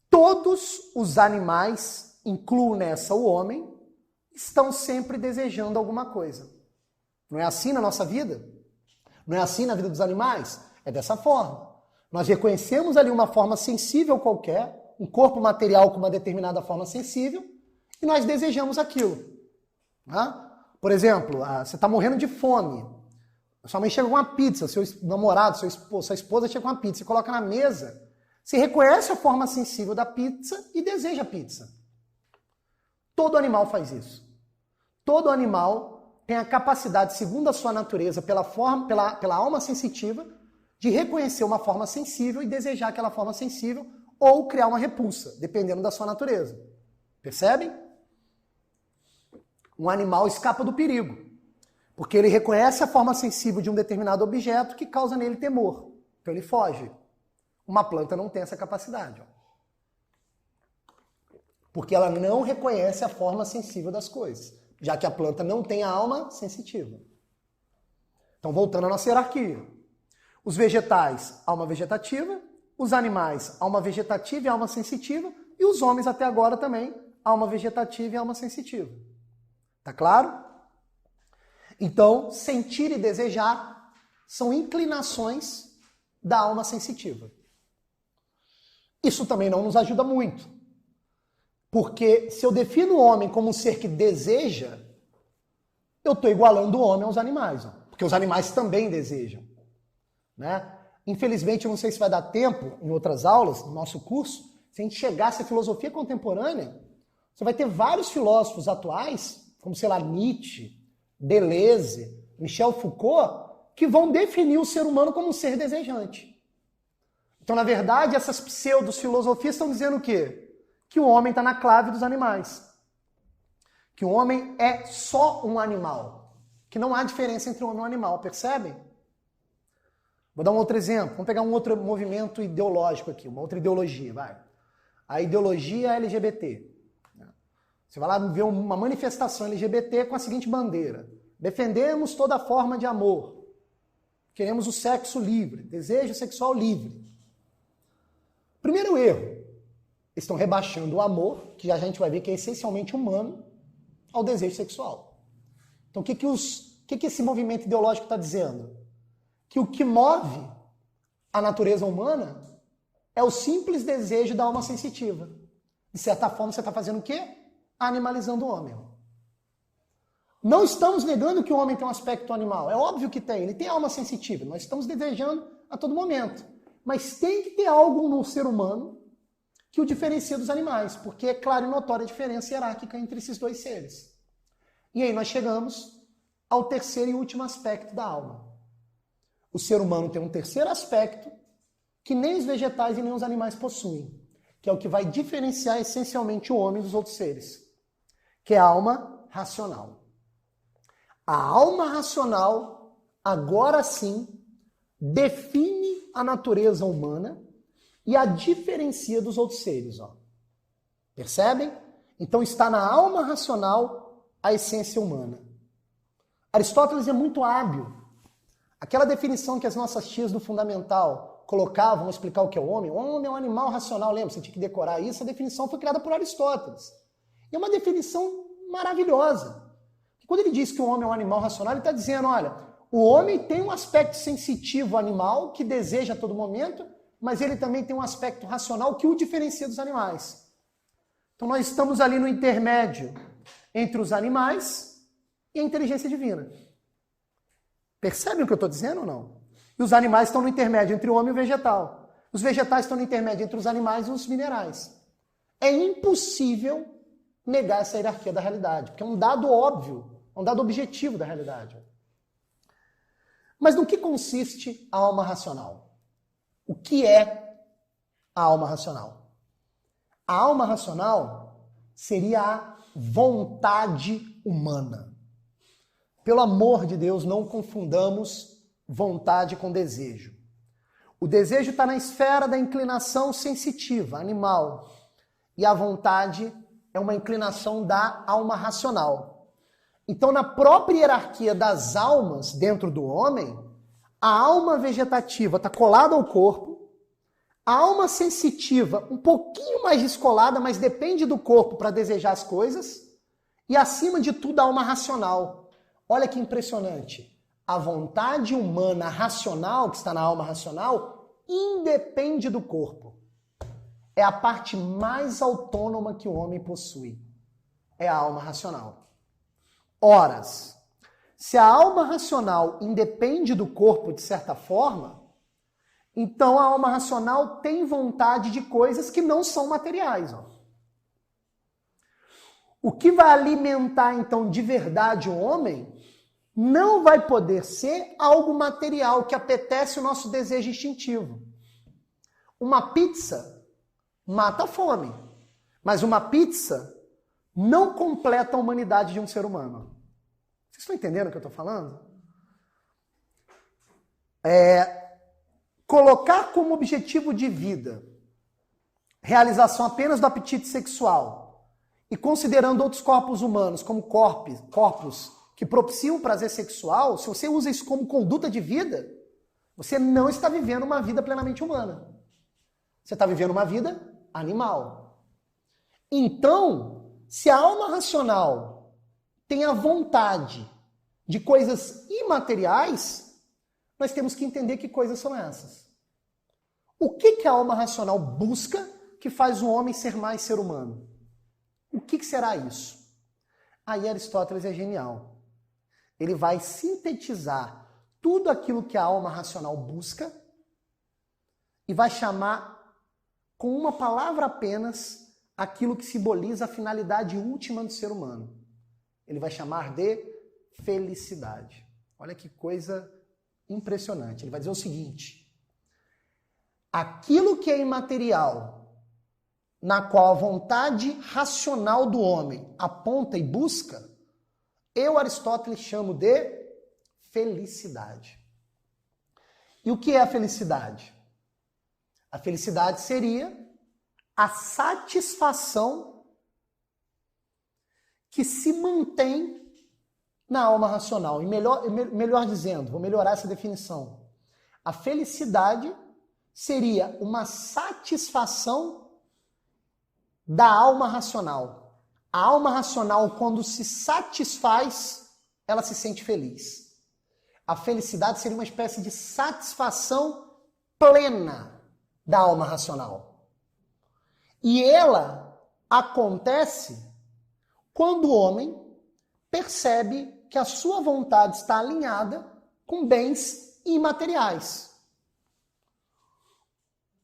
Todos os animais, incluo nessa o homem, estão sempre desejando alguma coisa. Não é assim na nossa vida? Não é assim na vida dos animais? É dessa forma. Nós reconhecemos ali uma forma sensível qualquer, um corpo material com uma determinada forma sensível, e nós desejamos aquilo. Né? Por exemplo, você está morrendo de fome. Sua mãe chega com uma pizza, seu namorado, sua esposa chega com uma pizza, você coloca na mesa, você reconhece a forma sensível da pizza e deseja a pizza. Todo animal faz isso. Todo animal tem a capacidade, segundo a sua natureza, pela alma sensitiva, de reconhecer uma forma sensível e desejar aquela forma sensível ou criar uma repulsa, dependendo da sua natureza. Percebem? Um animal escapa do perigo, porque ele reconhece a forma sensível de um determinado objeto que causa nele temor. Então ele foge. Uma planta não tem essa capacidade. Ó. Porque ela não reconhece a forma sensível das coisas, já que a planta não tem a alma sensitiva. Então, voltando à nossa hierarquia. Os vegetais, alma vegetativa. Os animais, alma vegetativa e alma sensitiva. E os homens até agora também, alma vegetativa e alma sensitiva. Tá claro? Então, sentir e desejar são inclinações da alma sensitiva. Isso também não nos ajuda muito. Porque se eu defino o homem como um ser que deseja, eu estou igualando o homem aos animais. Ó, porque os animais também desejam. Né? Infelizmente, eu não sei se vai dar tempo, em outras aulas, no nosso curso, se a gente chegasse à filosofia contemporânea, você vai ter vários filósofos atuais, como, sei lá, Nietzsche, Deleuze, Michel Foucault, que vão definir o ser humano como um ser desejante. Então, na verdade, essas pseudo-filosofias estão dizendo o quê? Que o homem está na clave dos animais. Que o homem é só um animal. Que não há diferença entre o homem e o animal, percebem? Vou dar um outro exemplo. Vamos pegar um outro movimento ideológico aqui, uma outra ideologia, vai. A ideologia LGBT. Você vai lá ver uma manifestação LGBT com a seguinte bandeira. Defendemos toda forma de amor. Queremos o sexo livre, desejo sexual livre. Primeiro erro. Estão rebaixando o amor, que a gente vai ver que é essencialmente humano, ao desejo sexual. Então, o que esse movimento ideológico está dizendo? Que o que move a natureza humana é o simples desejo da alma sensitiva. De certa forma, você está fazendo o quê? Animalizando o homem. Não estamos negando que o homem tem um aspecto animal. É óbvio que tem. Ele tem alma sensitiva. Nós estamos desejando a todo momento. Mas tem que ter algo no ser humano que o diferencia dos animais. Porque é clara e notória a diferença hierárquica entre esses dois seres. E aí nós chegamos ao terceiro e último aspecto da alma. O ser humano tem um terceiro aspecto que nem os vegetais e nem os animais possuem, que é o que vai diferenciar essencialmente o homem dos outros seres, que é a alma racional. A alma racional, agora sim, define a natureza humana e a diferencia dos outros seres. Ó. Percebem? Então está na alma racional a essência humana. Aristóteles é muito hábil. Aquela definição que as nossas tias do Fundamental colocavam a explicar o que é o homem é um animal racional, lembra? Você tinha que decorar isso. A definição foi criada por Aristóteles. E é uma definição maravilhosa. Quando ele diz que o homem é um animal racional, ele está dizendo, olha, o homem tem um aspecto sensitivo animal que deseja a todo momento, mas ele também tem um aspecto racional que o diferencia dos animais. Então nós estamos ali no intermédio entre os animais e a inteligência divina. Percebem o que eu estou dizendo ou não? E os animais estão no intermédio entre o homem e o vegetal. Os vegetais estão no intermédio entre os animais e os minerais. É impossível negar essa hierarquia da realidade, porque é um dado óbvio, é um dado objetivo da realidade. Mas no que consiste a alma racional? O que é a alma racional? A alma racional seria a vontade humana. Pelo amor de Deus, não confundamos vontade com desejo. O desejo está na esfera da inclinação sensitiva, animal. E a vontade é uma inclinação da alma racional. Então, na própria hierarquia das almas dentro do homem, a alma vegetativa está colada ao corpo, a alma sensitiva um pouquinho mais descolada, mas depende do corpo para desejar as coisas, e acima de tudo a alma racional. Olha que impressionante. A vontade humana racional, que está na alma racional, independe do corpo. É a parte mais autônoma que o homem possui. É a alma racional. Horas, se a alma racional independe do corpo de certa forma, então a alma racional tem vontade de coisas que não são materiais. Ó. O que vai alimentar então de verdade o homem não vai poder ser algo material que apetece o nosso desejo instintivo. Uma pizza mata a fome, mas uma pizza não completa a humanidade de um ser humano. Vocês estão entendendo o que eu estou falando? Colocar como objetivo de vida realização apenas do apetite sexual e considerando outros corpos humanos como corpos que propiciam o prazer sexual, se você usa isso como conduta de vida, você não está vivendo uma vida plenamente humana. Você está vivendo uma vida animal. Então, se a alma racional tem a vontade de coisas imateriais, nós temos que entender que coisas são essas. O que a alma racional busca que faz o homem ser mais ser humano? O que será isso? Aí Aristóteles é genial. Ele vai sintetizar tudo aquilo que a alma racional busca e vai chamar com uma palavra apenas aquilo que simboliza a finalidade última do ser humano. Ele vai chamar de felicidade. Olha que coisa impressionante. Ele vai dizer o seguinte: aquilo que é imaterial, na qual a vontade racional do homem aponta e busca, eu, Aristóteles, chamo de felicidade. E o que é a felicidade? A felicidade seria a satisfação que se mantém na alma racional. E melhor dizendo, vou melhorar essa definição. A felicidade seria uma satisfação da alma racional. A alma racional, quando se satisfaz, ela se sente feliz. A felicidade seria uma espécie de satisfação plena da alma racional. E ela acontece quando o homem percebe que a sua vontade está alinhada com bens imateriais.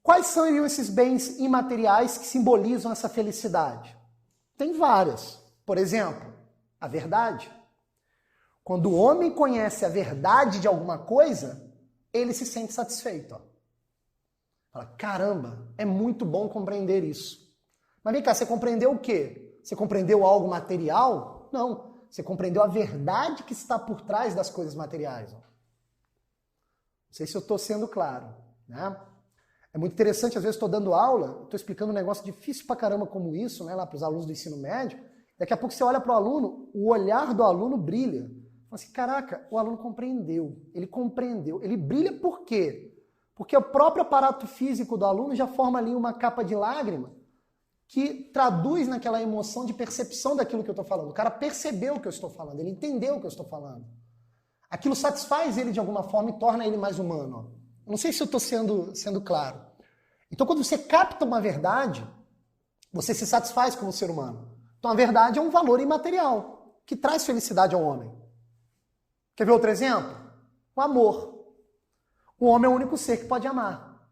Quais seriam esses bens imateriais que simbolizam essa felicidade? Tem várias. Por exemplo, a verdade. Quando o homem conhece a verdade de alguma coisa, ele se sente satisfeito. Ó. Fala, caramba, é muito bom compreender isso. Mas vem cá, você compreendeu o quê? Você compreendeu algo material? Não. Você compreendeu a verdade que está por trás das coisas materiais. Ó. Não sei se eu estou sendo claro, né? É muito interessante, às vezes estou dando aula, estou explicando um negócio difícil pra caramba como isso, né, lá para os alunos do ensino médio. Daqui a pouco você olha para o aluno, o olhar do aluno brilha. Fala assim, caraca, o aluno compreendeu, ele brilha por quê? Porque o próprio aparato físico do aluno já forma ali uma capa de lágrima que traduz naquela emoção de percepção daquilo que eu estou falando. O cara percebeu o que eu estou falando, ele entendeu o que eu estou falando. Aquilo satisfaz ele de alguma forma e torna ele mais humano. Ó. Não sei se eu estou sendo claro. Então, quando você capta uma verdade, você se satisfaz como ser humano. Então, a verdade é um valor imaterial, que traz felicidade ao homem. Quer ver outro exemplo? O amor. O homem é o único ser que pode amar.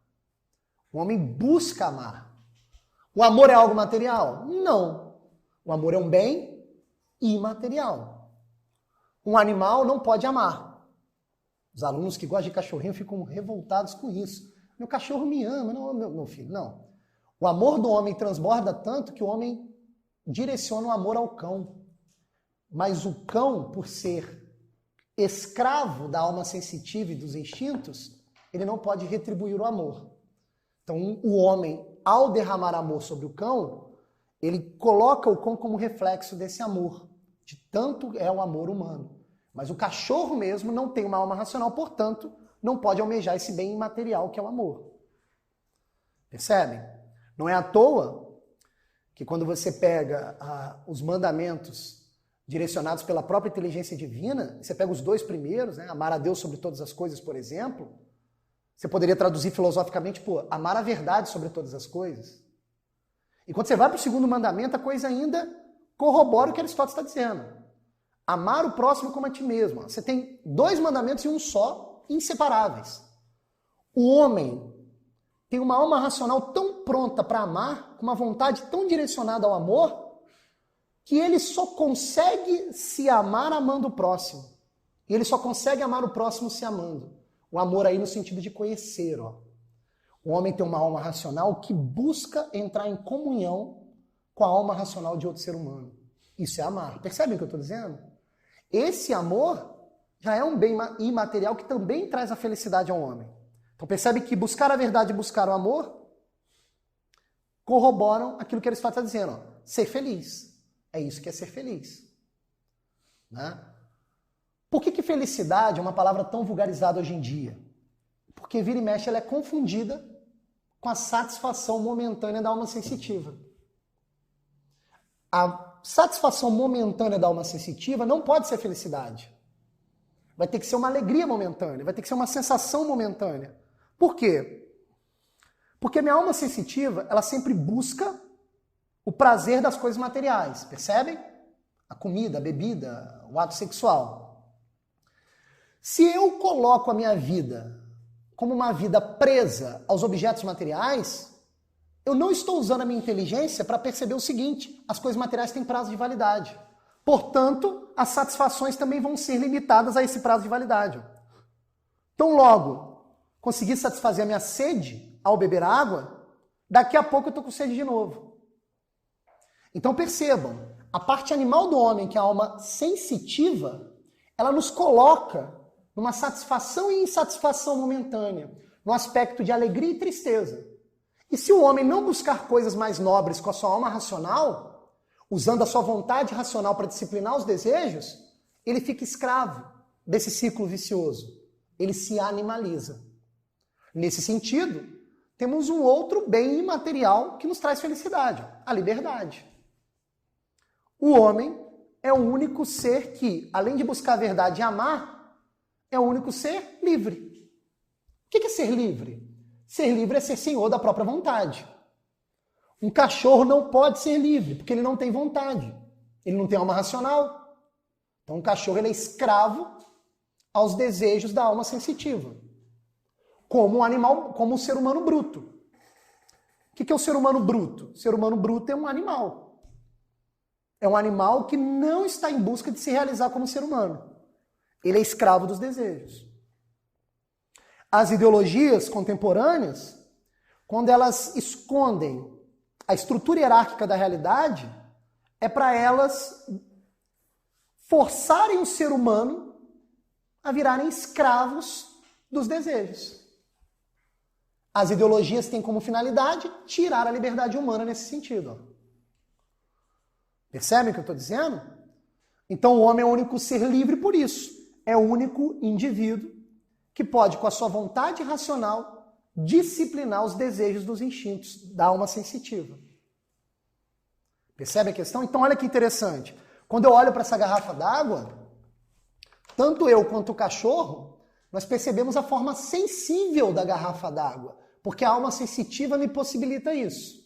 O homem busca amar. O amor é algo material? Não. O amor é um bem imaterial. Um animal não pode amar. Os alunos que gostam de cachorrinho ficam revoltados com isso. Meu cachorro me ama. Não, meu filho, não. O amor do homem transborda tanto que o homem direciona o amor ao cão. Mas o cão, por ser escravo da alma sensitiva e dos instintos, ele não pode retribuir o amor. Então, o homem, ao derramar amor sobre o cão, ele coloca o cão como reflexo desse amor. De tanto é o amor humano. Mas o cachorro mesmo não tem uma alma racional, portanto, não pode almejar esse bem imaterial que é o amor. Percebem? Não é à toa que quando você pega os mandamentos direcionados pela própria inteligência divina, você pega os dois primeiros, né? Amar a Deus sobre todas as coisas, por exemplo, você poderia traduzir filosoficamente por amar a verdade sobre todas as coisas. E quando você vai para o segundo mandamento, a coisa ainda corrobora o que Aristóteles está dizendo. Amar o próximo como a ti mesmo. Você tem dois mandamentos em um só, inseparáveis. O homem tem uma alma racional tão pronta para amar, com uma vontade tão direcionada ao amor, que ele só consegue se amar amando o próximo. E ele só consegue amar o próximo se amando. O amor aí no sentido de conhecer. Ó. O homem tem uma alma racional que busca entrar em comunhão com a alma racional de outro ser humano. Isso é amar. Percebem o que eu estou dizendo? Esse amor já é um bem imaterial que também traz a felicidade ao homem. Então percebe que buscar a verdade e buscar o amor corroboram aquilo que Aristóteles está dizendo. Ó, ser feliz. É isso que é ser feliz. Né? Por que felicidade é uma palavra tão vulgarizada hoje em dia? Porque vira e mexe ela é confundida com a satisfação momentânea da alma sensitiva. A satisfação momentânea da alma sensitiva não pode ser felicidade. Vai ter que ser uma alegria momentânea, vai ter que ser uma sensação momentânea. Por quê? Porque a minha alma sensitiva, ela sempre busca o prazer das coisas materiais, percebem? A comida, a bebida, o ato sexual. Se eu coloco a minha vida como uma vida presa aos objetos materiais, eu não estou usando a minha inteligência para perceber o seguinte: as coisas materiais têm prazo de validade. Portanto, as satisfações também vão ser limitadas a esse prazo de validade. Então, logo, conseguir satisfazer a minha sede ao beber água, daqui a pouco eu estou com sede de novo. Então percebam, a parte animal do homem, que é a alma sensitiva, ela nos coloca numa satisfação e insatisfação momentânea, no aspecto de alegria e tristeza. E se o homem não buscar coisas mais nobres com a sua alma racional, usando a sua vontade racional para disciplinar os desejos, ele fica escravo desse ciclo vicioso. Ele se animaliza. Nesse sentido, temos um outro bem imaterial que nos traz felicidade, a liberdade. O homem é o único ser que, além de buscar a verdade e amar, é o único ser livre. O que é ser livre? Ser livre é ser senhor da própria vontade. Um cachorro não pode ser livre, porque ele não tem vontade. Ele não tem alma racional. Então, um cachorro ele é escravo aos desejos da alma sensitiva. Como um animal, como um ser humano bruto. O que é o ser humano bruto? O ser humano bruto é um animal. É um animal que não está em busca de se realizar como ser humano. Ele é escravo dos desejos. As ideologias contemporâneas, quando elas escondem a estrutura hierárquica da realidade, é para elas forçarem o ser humano a virarem escravos dos desejos. As ideologias têm como finalidade tirar a liberdade humana nesse sentido. Percebem o que eu estou dizendo? Então o homem é o único ser livre por isso. É o único indivíduo que pode, com a sua vontade racional, disciplinar os desejos dos instintos da alma sensitiva. Percebe a questão? Então olha que interessante. Quando eu olho para essa garrafa d'água, tanto eu quanto o cachorro, nós percebemos a forma sensível da garrafa d'água, porque a alma sensitiva me possibilita isso.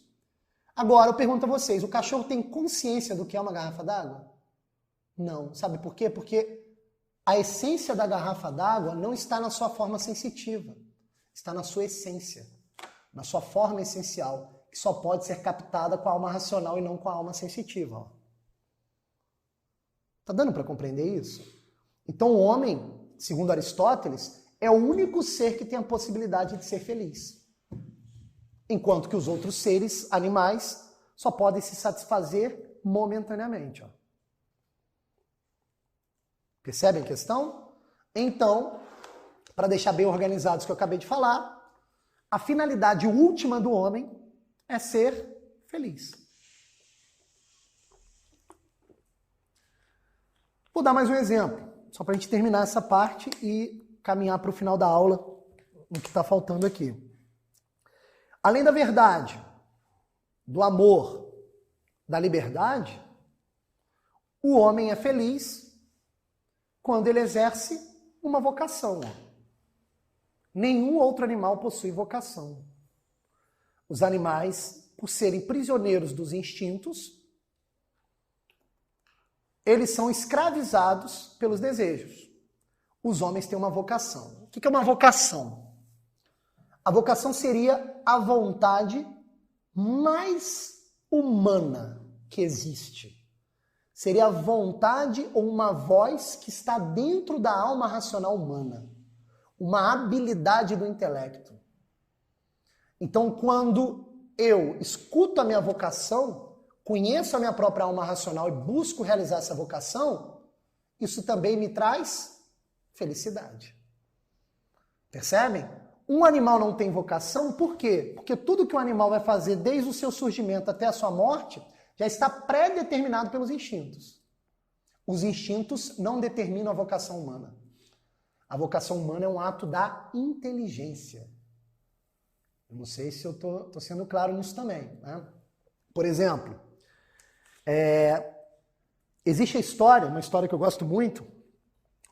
Agora eu pergunto a vocês, o cachorro tem consciência do que é uma garrafa d'água? Não. Sabe por quê? Porque a essência da garrafa d'água não está na sua forma sensitiva, está na sua essência, na sua forma essencial, que só pode ser captada com a alma racional e não com a alma sensitiva. Tá dando para compreender isso? Então o homem, segundo Aristóteles, é o único ser que tem a possibilidade de ser feliz. Enquanto que os outros seres animais só podem se satisfazer momentaneamente. Percebem a questão? Então, para deixar bem organizados o que eu acabei de falar, a finalidade última do homem é ser feliz. Vou dar mais um exemplo, só para a gente terminar essa parte e caminhar para o final da aula, no que está faltando aqui. Além da verdade, do amor, da liberdade, o homem é feliz quando ele exerce uma vocação. Nenhum outro animal possui vocação. Os animais, por serem prisioneiros dos instintos, eles são escravizados pelos desejos. Os homens têm uma vocação. O que é uma vocação? A vocação seria a vontade mais humana que existe. Seria a vontade ou uma voz que está dentro da alma racional humana. Uma habilidade do intelecto. Então, quando eu escuto a minha vocação, conheço a minha própria alma racional e busco realizar essa vocação, isso também me traz felicidade. Percebem? Um animal não tem vocação, por quê? Porque tudo que o animal vai fazer desde o seu surgimento até a sua morte já está pré-determinado pelos instintos. Os instintos não determinam a vocação humana. A vocação humana é um ato da inteligência. Eu não sei se eu estou sendo claro nisso também, né? Por exemplo, Existe a história, uma história que eu gosto muito,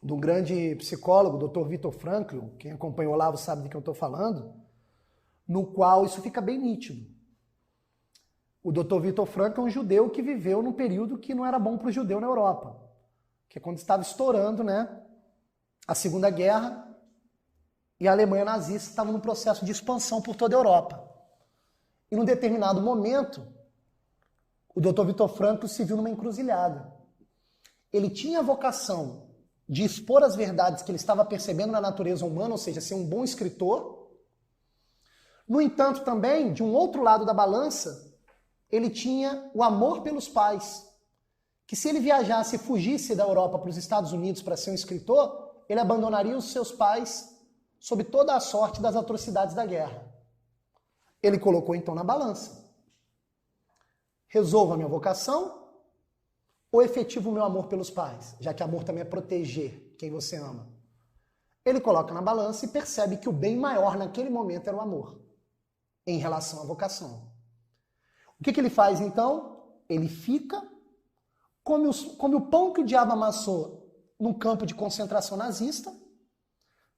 de um grande psicólogo, Dr. Viktor Frankl, quem acompanha o Olavo sabe de que eu estou falando, no qual isso fica bem nítido. O Dr. Viktor Frankl é um judeu que viveu num período que não era bom para o judeu na Europa, que é quando estava estourando, né, a Segunda Guerra, e a Alemanha nazista estava num processo de expansão por toda a Europa. E num determinado momento, o Dr. Viktor Frankl se viu numa encruzilhada. Ele tinha a vocação de expor as verdades que ele estava percebendo na natureza humana, ou seja, ser um bom escritor. No entanto, também, de um outro lado da balança, ele tinha o amor pelos pais. Que se ele viajasse e fugisse da Europa para os Estados Unidos para ser um escritor, ele abandonaria os seus pais sob toda a sorte das atrocidades da guerra. Ele colocou então na balança. Resolvo a minha vocação ou efetivo o meu amor pelos pais? Já que amor também é proteger quem você ama. Ele coloca na balança e percebe que o bem maior naquele momento era o amor, em relação à vocação. O que ele faz então? Ele fica, come o pão que o diabo amassou num campo de concentração nazista,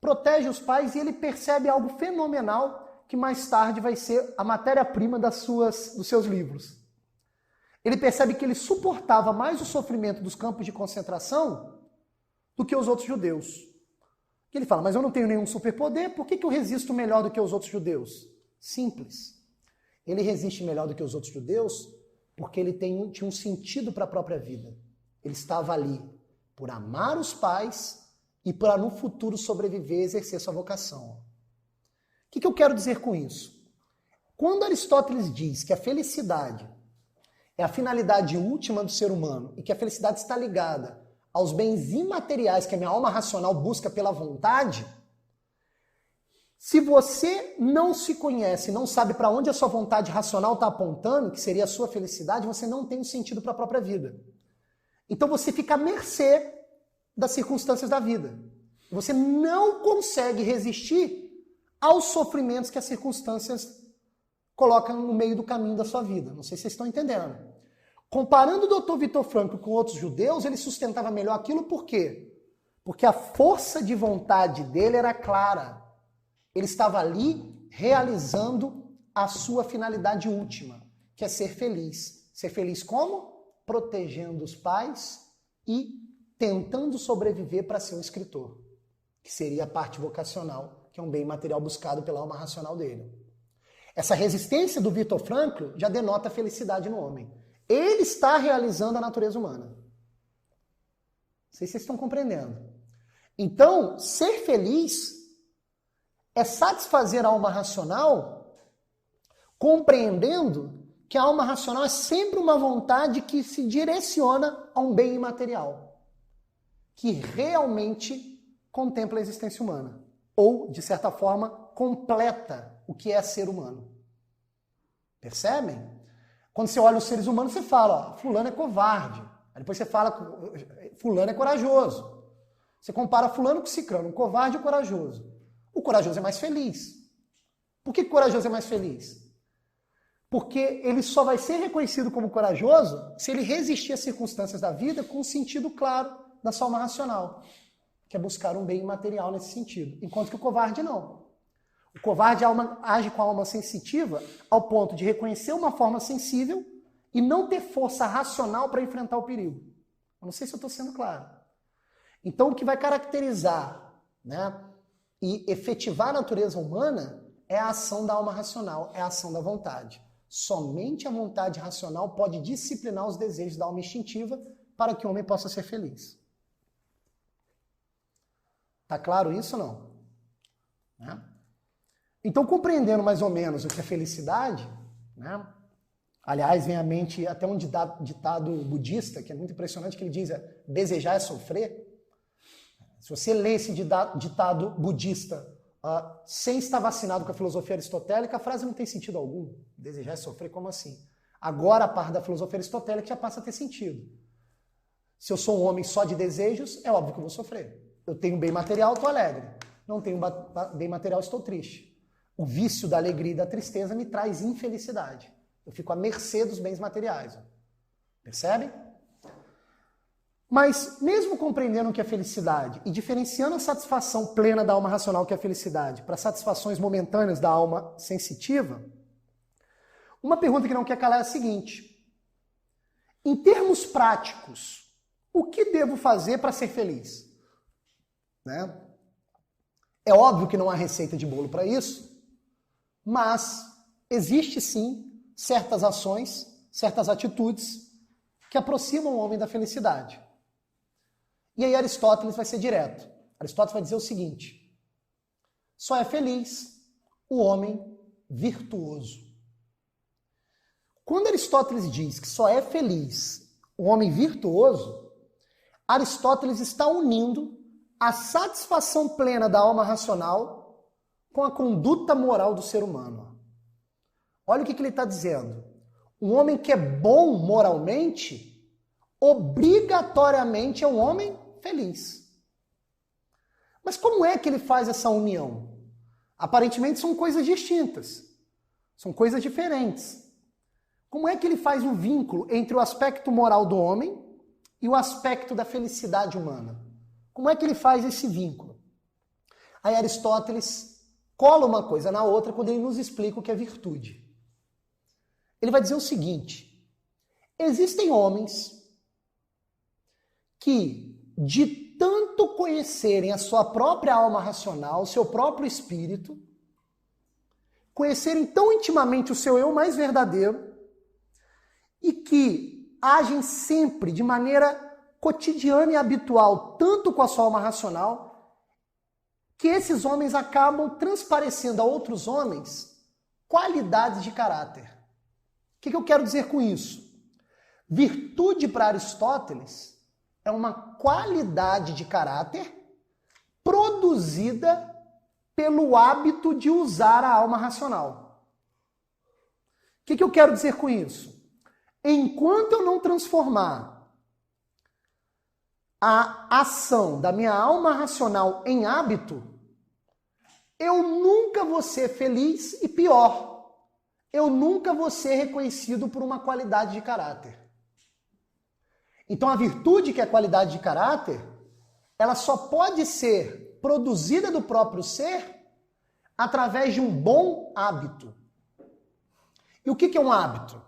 protege os pais e ele percebe algo fenomenal que mais tarde vai ser a matéria-prima dos seus livros. Ele percebe que ele suportava mais o sofrimento dos campos de concentração do que os outros judeus. Ele fala, mas eu não tenho nenhum superpoder, por que eu resisto melhor do que os outros judeus? Simples. Ele resiste melhor do que os outros judeus porque ele tinha um sentido para a própria vida. Ele estava ali por amar os pais e para no futuro sobreviver e exercer sua vocação. O que eu quero dizer com isso? Quando Aristóteles diz que a felicidade é a finalidade última do ser humano e que a felicidade está ligada aos bens imateriais que a minha alma racional busca pela vontade, se você não se conhece, não sabe para onde a sua vontade racional está apontando, que seria a sua felicidade, você não tem um sentido para a própria vida. Então você fica à mercê das circunstâncias da vida. Você não consegue resistir aos sofrimentos que as circunstâncias colocam no meio do caminho da sua vida. Não sei se vocês estão entendendo. Comparando o Dr. Viktor Frankl com outros judeus, ele sustentava melhor aquilo por quê? Porque a força de vontade dele era clara. Ele estava ali realizando a sua finalidade última, que é ser feliz. Ser feliz como? Protegendo os pais e tentando sobreviver para ser um escritor, que seria a parte vocacional, que é um bem material buscado pela alma racional dele. Essa resistência do Viktor Frankl já denota a felicidade no homem. Ele está realizando a natureza humana. Não sei se vocês estão compreendendo. Então, ser feliz é satisfazer a alma racional, compreendendo que a alma racional é sempre uma vontade que se direciona a um bem imaterial, que realmente contempla a existência humana, ou, de certa forma, completa o que é ser humano. Percebem? Quando você olha os seres humanos, você fala, ó, fulano é covarde. Aí depois você fala, fulano é corajoso. Você compara fulano com cicrano, um covarde e corajoso. O corajoso é mais feliz. Por que o corajoso é mais feliz? Porque ele só vai ser reconhecido como corajoso se ele resistir às circunstâncias da vida com um sentido claro da sua alma racional, que é buscar um bem imaterial nesse sentido. Enquanto que o covarde não. O covarde age com a alma sensitiva ao ponto de reconhecer uma forma sensível e não ter força racional para enfrentar o perigo. Eu não sei se eu estou sendo claro. Então, o que vai caracterizar, né, e efetivar a natureza humana é a ação da alma racional, é a ação da vontade. Somente a vontade racional pode disciplinar os desejos da alma instintiva para que o homem possa ser feliz. Tá claro isso ou não? Né? Então, compreendendo mais ou menos o que é felicidade, né? Aliás, vem à mente até um ditado budista, que é muito impressionante, que ele diz, desejar é sofrer. Se você lê esse ditado budista sem estar vacinado com a filosofia aristotélica, a frase não tem sentido algum. Desejar é sofrer, como assim? Agora, a parte da filosofia aristotélica já passa a ter sentido. Se eu sou um homem só de desejos, é óbvio que eu vou sofrer. Eu tenho bem material, estou alegre. Não tenho bem material, estou triste. O vício da alegria e da tristeza me traz infelicidade. Eu fico à mercê dos bens materiais. Percebe? Mas, mesmo compreendendo o que é felicidade e diferenciando a satisfação plena da alma racional, que é a felicidade, para satisfações momentâneas da alma sensitiva, uma pergunta que não quer calar é a seguinte: em termos práticos, o que devo fazer para ser feliz? Né? É óbvio que não há receita de bolo para isso, mas existe sim certas ações, certas atitudes que aproximam o homem da felicidade. E aí Aristóteles vai ser direto. Aristóteles vai dizer o seguinte: só é feliz o homem virtuoso. Quando Aristóteles diz que só é feliz o homem virtuoso, Aristóteles está unindo a satisfação plena da alma racional com a conduta moral do ser humano. Olha o que ele está dizendo. Um homem que é bom moralmente, obrigatoriamente é um homem feliz. Mas como é que ele faz essa união? Aparentemente são coisas distintas, são coisas diferentes. Como é que ele faz o vínculo entre o aspecto moral do homem e o aspecto da felicidade humana? Como é que ele faz esse vínculo? Aí Aristóteles cola uma coisa na outra quando ele nos explica o que é virtude. Ele vai dizer o seguinte: existem homens que, de tanto conhecerem a sua própria alma racional, o seu próprio espírito, conhecerem tão intimamente o seu eu mais verdadeiro, e que agem sempre de maneira cotidiana e habitual, tanto com a sua alma racional, que esses homens acabam transparecendo a outros homens qualidades de caráter. O que eu quero dizer com isso? Virtude para Aristóteles é uma qualidade de caráter produzida pelo hábito de usar a alma racional. O que eu quero dizer com isso? Enquanto eu não transformar a ação da minha alma racional em hábito, eu nunca vou ser feliz e pior, eu nunca vou ser reconhecido por uma qualidade de caráter. Então a virtude, que é a qualidade de caráter, ela só pode ser produzida do próprio ser através de um bom hábito. E o que é um hábito?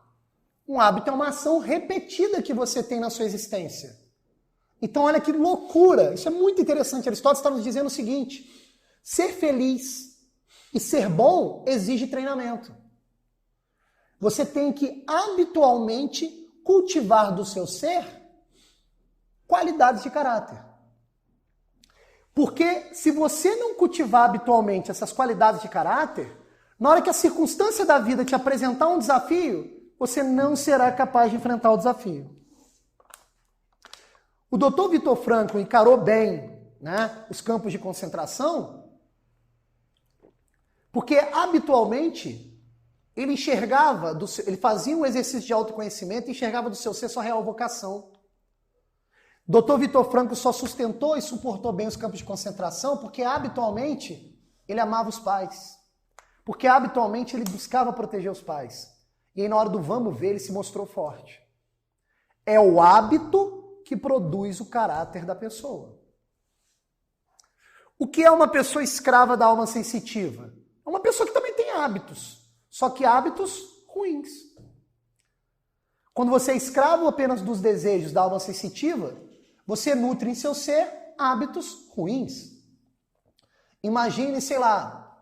Um hábito é uma ação repetida que você tem na sua existência. Então olha que loucura, isso é muito interessante. Aristóteles está nos dizendo o seguinte: ser feliz e ser bom exige treinamento. Você tem que habitualmente cultivar do seu ser qualidades de caráter. Porque se você não cultivar habitualmente essas qualidades de caráter, na hora que a circunstância da vida te apresentar um desafio, você não será capaz de enfrentar o desafio. O Dr. Viktor Frankl encarou bem, né, os campos de concentração, porque habitualmente ele enxergava, ele fazia um exercício de autoconhecimento e enxergava do seu ser sua real vocação. Dr. Viktor Frankl só sustentou e suportou bem os campos de concentração porque habitualmente ele amava os pais. Porque habitualmente ele buscava proteger os pais. E aí na hora do vamos ver ele se mostrou forte. É o hábito que produz o caráter da pessoa. O que é uma pessoa escrava da alma sensitiva? É uma pessoa que também tem hábitos, só que hábitos ruins. Quando você é escravo apenas dos desejos da alma sensitiva, você nutre em seu ser hábitos ruins. Imagine, sei lá,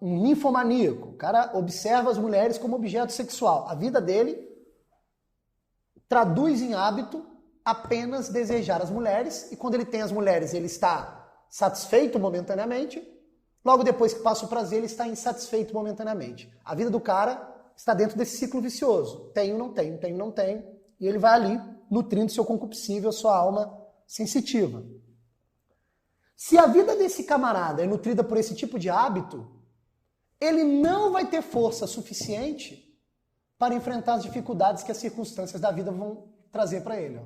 um ninfomaníaco. O cara observa as mulheres como objeto sexual. A vida dele traduz em hábito apenas desejar as mulheres, e quando ele tem as mulheres ele está satisfeito momentaneamente, logo depois que passa o prazer ele está insatisfeito momentaneamente. A vida do cara está dentro desse ciclo vicioso. Tenho, não tenho, tenho, não tenho. E ele vai ali nutrindo seu concupiscível, sua alma sensitiva. Se a vida desse camarada é nutrida por esse tipo de hábito, ele não vai ter força suficiente para enfrentar as dificuldades que as circunstâncias da vida vão trazer para ele.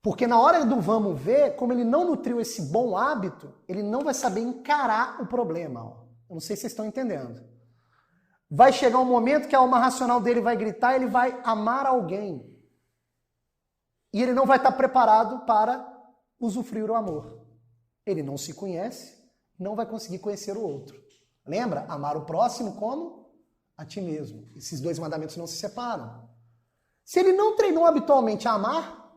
Porque na hora do vamos ver, como ele não nutriu esse bom hábito, ele não vai saber encarar o problema. Eu não sei se vocês estão entendendo. vai chegar um momento que a alma racional dele vai gritar, ele vai amar alguém. E ele não vai estar preparado para usufruir o amor. Ele não se conhece, não vai conseguir conhecer o outro. Lembra? Amar o próximo como? A ti mesmo. Esses dois mandamentos não se separam. Se ele não treinou habitualmente a amar,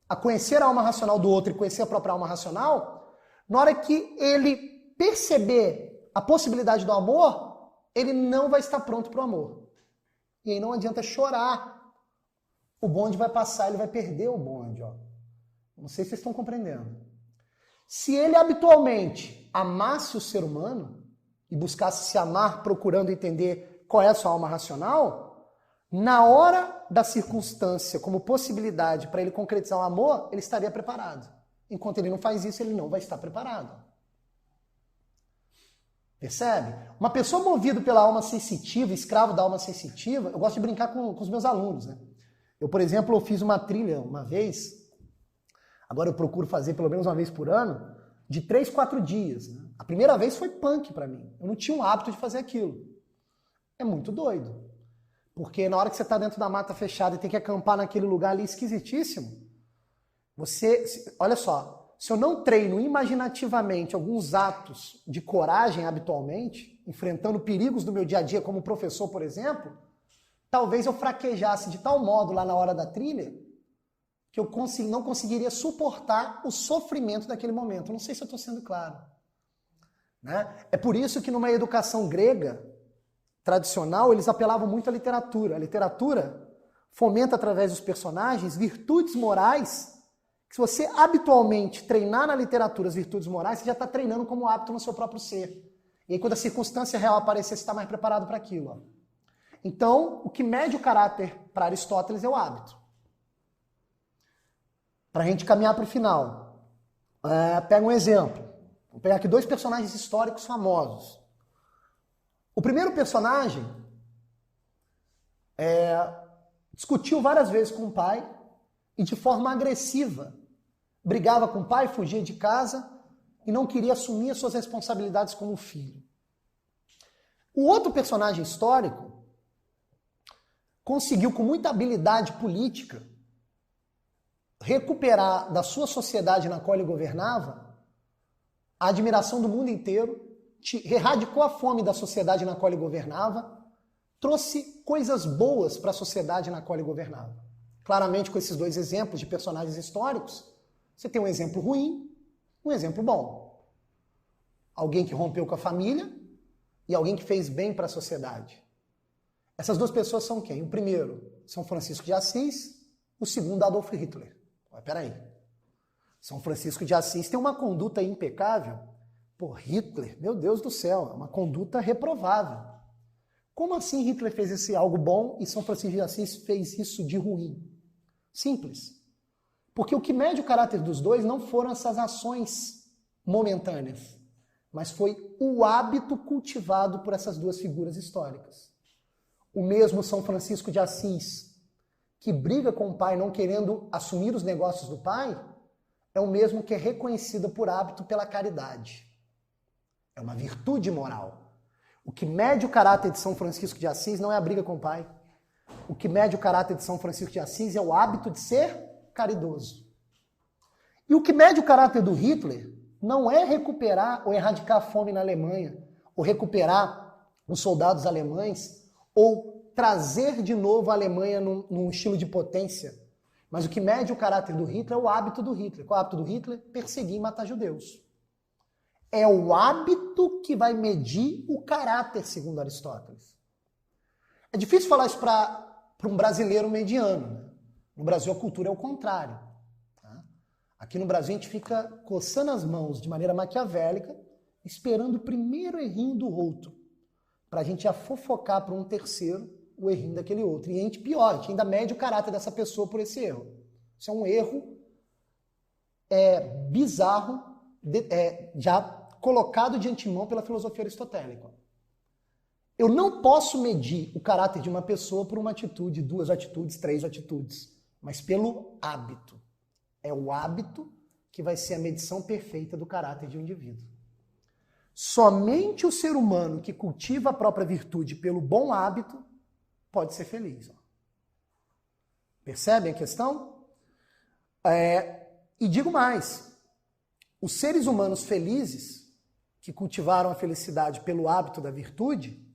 a conhecer a alma racional do outro e conhecer a própria alma racional, na hora que ele perceber a possibilidade do amor, ele não vai estar pronto para o amor. E aí não adianta chorar. O bonde vai passar, ele vai perder o bonde. Ó. Não sei se vocês estão compreendendo. Se ele habitualmente amasse o ser humano e buscasse se amar procurando entender qual é a sua alma racional, na hora da circunstância, como possibilidade para ele concretizar o amor, ele estaria preparado. Enquanto ele não faz isso, ele não vai estar preparado. Percebe? Uma pessoa movida pela alma sensitiva, escravo da alma sensitiva, eu gosto de brincar com os meus alunos, né? Eu, por exemplo, eu fiz uma trilha uma vez, agora eu procuro fazer pelo menos uma vez por ano, de 3, 4 dias. Né? A primeira vez foi punk para mim. Eu não tinha um hábito de fazer aquilo. É muito doido. Porque na hora que você está dentro da mata fechada e tem que acampar naquele lugar ali esquisitíssimo, olha só, se eu não treino imaginativamente alguns atos de coragem habitualmente, enfrentando perigos do meu dia a dia como professor, por exemplo, talvez eu fraquejasse de tal modo lá na hora da trilha que eu não conseguiria suportar o sofrimento daquele momento. Não sei se eu estou sendo claro. Né? É por isso que numa educação grega tradicional, eles apelavam muito à literatura. A literatura fomenta através dos personagens virtudes morais que se você habitualmente treinar na literatura as virtudes morais, você já está treinando como hábito no seu próprio ser. E aí quando a circunstância real aparecer, você está mais preparado para aquilo. Ó. Então, o que mede o caráter para Aristóteles é o hábito. Para a gente caminhar para o final. Pega um exemplo. Vou pegar aqui 2 personagens históricos famosos. O primeiro personagem discutiu várias vezes com o pai e de forma agressiva brigava com o pai, fugia de casa e não queria assumir as suas responsabilidades como filho. O outro personagem histórico conseguiu, com muita habilidade política, recuperar da sua sociedade na qual ele governava a admiração do mundo inteiro, erradicou a fome da sociedade na qual ele governava, trouxe coisas boas para a sociedade na qual ele governava. Claramente, com esses 2 exemplos de personagens históricos, você tem um exemplo ruim, um exemplo bom. Alguém que rompeu com a família e alguém que fez bem para a sociedade. Essas 2 pessoas são quem? O primeiro, São Francisco de Assis, o segundo, Adolf Hitler. Peraí. São Francisco de Assis tem uma conduta impecável. Pô, Hitler, meu Deus do céu, é uma conduta reprovável. Como assim Hitler fez esse algo bom e São Francisco de Assis fez isso de ruim? Simples. Porque o que mede o caráter dos dois não foram essas ações momentâneas, mas foi o hábito cultivado por essas 2 figuras históricas. O mesmo São Francisco de Assis, que briga com o pai não querendo assumir os negócios do pai, é o mesmo que é reconhecido por hábito pela caridade. É uma virtude moral. O que mede o caráter de São Francisco de Assis não é a briga com o pai. O que mede o caráter de São Francisco de Assis é o hábito de ser caridoso. E o que mede o caráter do Hitler não é recuperar ou erradicar a fome na Alemanha, ou recuperar os soldados alemães, ou trazer de novo a Alemanha num estilo de potência. Mas o que mede o caráter do Hitler é o hábito do Hitler. Qual é o hábito do Hitler? Perseguir e matar judeus. É o hábito que vai medir o caráter, segundo Aristóteles. É difícil falar isso para um brasileiro mediano. Né? No Brasil a cultura é o contrário. Tá? Aqui no Brasil a gente fica coçando as mãos de maneira maquiavélica, esperando o primeiro errinho do outro, para a gente já fofocar para um terceiro o errinho daquele outro. E a gente pior, a gente ainda mede o caráter dessa pessoa por esse erro. Isso é um erro bizarro, já colocado de antemão pela filosofia aristotélica. Eu não posso medir o caráter de uma pessoa por uma atitude, 2 atitudes, 3 atitudes, mas pelo hábito. É o hábito que vai ser a medição perfeita do caráter de um indivíduo. Somente o ser humano que cultiva a própria virtude pelo bom hábito pode ser feliz. Percebem a questão? E digo mais, os seres humanos felizes, que cultivaram a felicidade pelo hábito da virtude,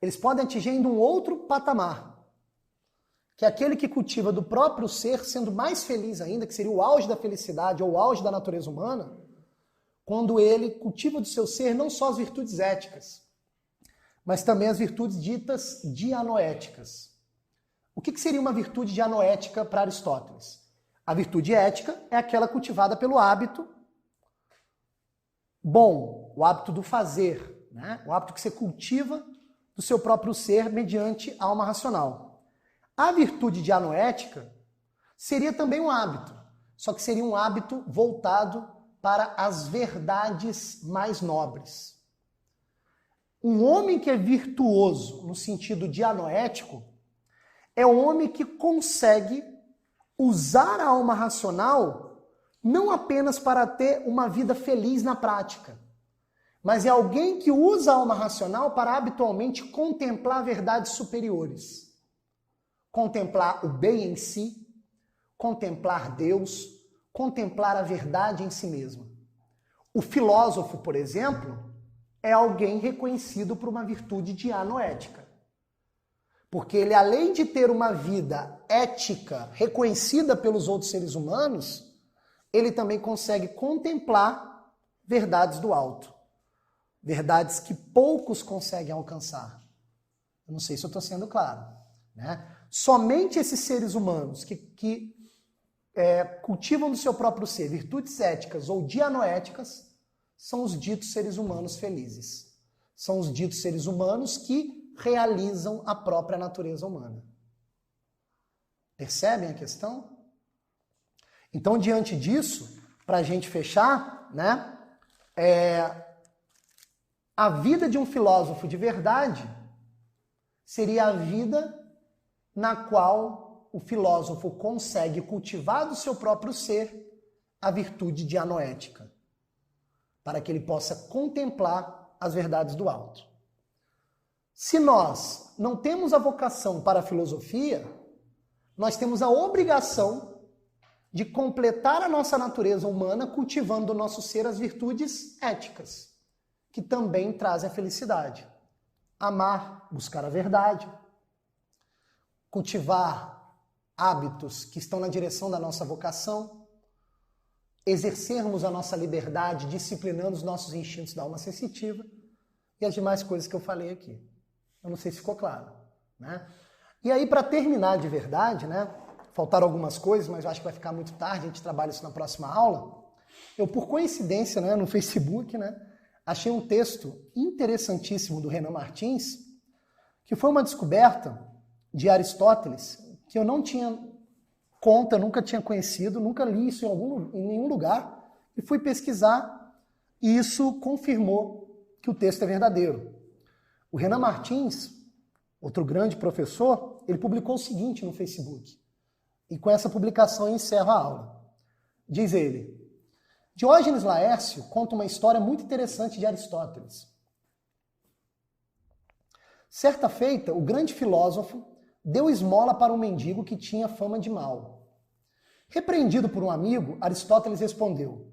eles podem atingir ainda um outro patamar, que é aquele que cultiva do próprio ser, sendo mais feliz ainda, que seria o auge da felicidade ou o auge da natureza humana, quando ele cultiva do seu ser não só as virtudes éticas, mas também as virtudes ditas dianoéticas. O que seria uma virtude dianoética para Aristóteles? A virtude ética é aquela cultivada pelo hábito bom, o hábito do fazer, né? O hábito que você cultiva do seu próprio ser mediante a alma racional. A virtude dianoética seria também um hábito, só que seria um hábito voltado para as verdades mais nobres. Um homem que é virtuoso no sentido dianoético é um homem que consegue usar a alma racional não apenas para ter uma vida feliz na prática, mas é alguém que usa a alma racional para habitualmente contemplar verdades superiores. Contemplar o bem em si, contemplar Deus, contemplar a verdade em si mesma. O filósofo, por exemplo, é alguém reconhecido por uma virtude dianoética. Porque ele, além de ter uma vida ética reconhecida pelos outros seres humanos, ele também consegue contemplar verdades do alto. Verdades que poucos conseguem alcançar. Eu não sei se eu estou sendo claro, né? Somente esses seres humanos que cultivam do seu próprio ser virtudes éticas ou dianoéticas são os ditos seres humanos felizes. São os ditos seres humanos que realizam a própria natureza humana. Percebem a questão? Então, diante disso, para a gente fechar, né, a vida de um filósofo de verdade seria a vida na qual o filósofo consegue cultivar do seu próprio ser a virtude dianoética, para que ele possa contemplar as verdades do alto. Se nós não temos a vocação para a filosofia, nós temos a obrigação de completar a nossa natureza humana cultivando do nosso ser as virtudes éticas, que também trazem a felicidade. Amar, buscar a verdade, cultivar hábitos que estão na direção da nossa vocação, exercermos a nossa liberdade, disciplinando os nossos instintos da alma sensitiva e as demais coisas que eu falei aqui. Eu não sei se ficou claro, né? E aí, para terminar de verdade, né? Faltaram algumas coisas, mas eu acho que vai ficar muito tarde, a gente trabalha isso na próxima aula. Eu, por coincidência, né, no Facebook, né, achei um texto interessantíssimo do Renan Martins, que foi uma descoberta de Aristóteles, que eu não tinha conta, nunca tinha conhecido, nunca li isso em nenhum lugar, e fui pesquisar, e isso confirmou que o texto é verdadeiro. O Renan Martins, outro grande professor, ele publicou o seguinte no Facebook, e com essa publicação eu encerro a aula. Diz ele: Diógenes Laércio conta uma história muito interessante de Aristóteles. Certa feita, o grande filósofo deu esmola para um mendigo que tinha fama de mau. Repreendido por um amigo, Aristóteles respondeu: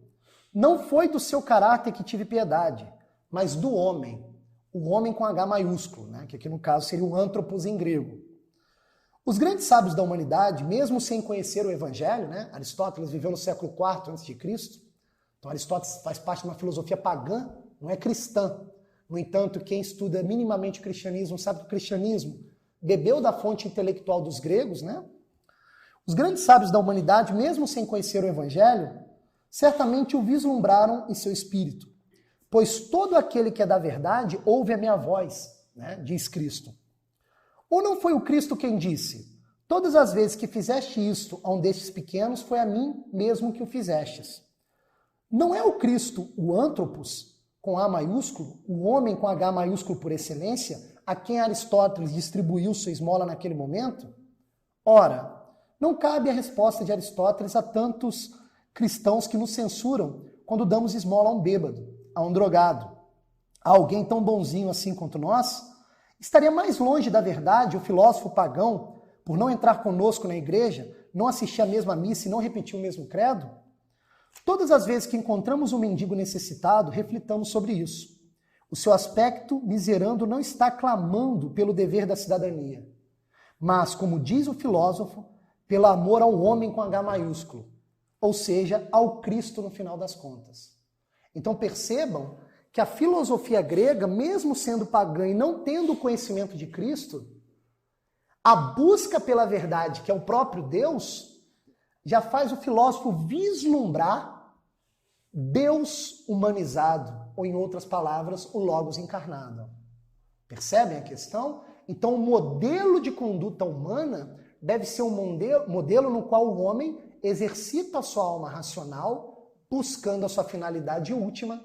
Não foi do seu caráter que tive piedade, mas do homem. O homem com H maiúsculo, né? Que aqui no caso seria o anthropos em grego. Os grandes sábios da humanidade, mesmo sem conhecer o Evangelho, né? Aristóteles viveu no século IV a.C., então Aristóteles faz parte de uma filosofia pagã, não é cristã. No entanto, quem estuda minimamente o cristianismo sabe que o cristianismo bebeu da fonte intelectual dos gregos, né? Os grandes sábios da humanidade, mesmo sem conhecer o Evangelho, certamente o vislumbraram em seu espírito. Pois todo aquele que é da verdade ouve a minha voz, né? Diz Cristo. Ou não foi o Cristo quem disse: Todas as vezes que fizeste isto a um destes pequenos, foi a mim mesmo que o fizestes. Não é o Cristo o anthropos, com A maiúsculo, o homem com H maiúsculo por excelência, a quem Aristóteles distribuiu sua esmola naquele momento? Ora, não cabe a resposta de Aristóteles a tantos cristãos que nos censuram quando damos esmola a um bêbado, a um drogado. a alguém tão bonzinho assim quanto nós, estaria mais longe da verdade o filósofo pagão por não entrar conosco na igreja, não assistir à mesma missa e não repetir o mesmo credo? Todas as vezes que encontramos um mendigo necessitado, reflitamos sobre isso. O seu aspecto miserando não está clamando pelo dever da cidadania, mas, como diz o filósofo, pelo amor ao homem com H maiúsculo, ou seja, ao Cristo no final das contas. Então percebam que a filosofia grega, mesmo sendo pagã e não tendo o conhecimento de Cristo, a busca pela verdade, que é o próprio Deus, já faz o filósofo vislumbrar Deus humanizado, ou em outras palavras, o Logos encarnado. Percebem a questão? Então o modelo de conduta humana deve ser um modelo no qual o homem exercita a sua alma racional, buscando a sua finalidade última,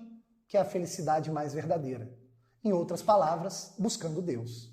que é a felicidade mais verdadeira. Em outras palavras, buscando Deus.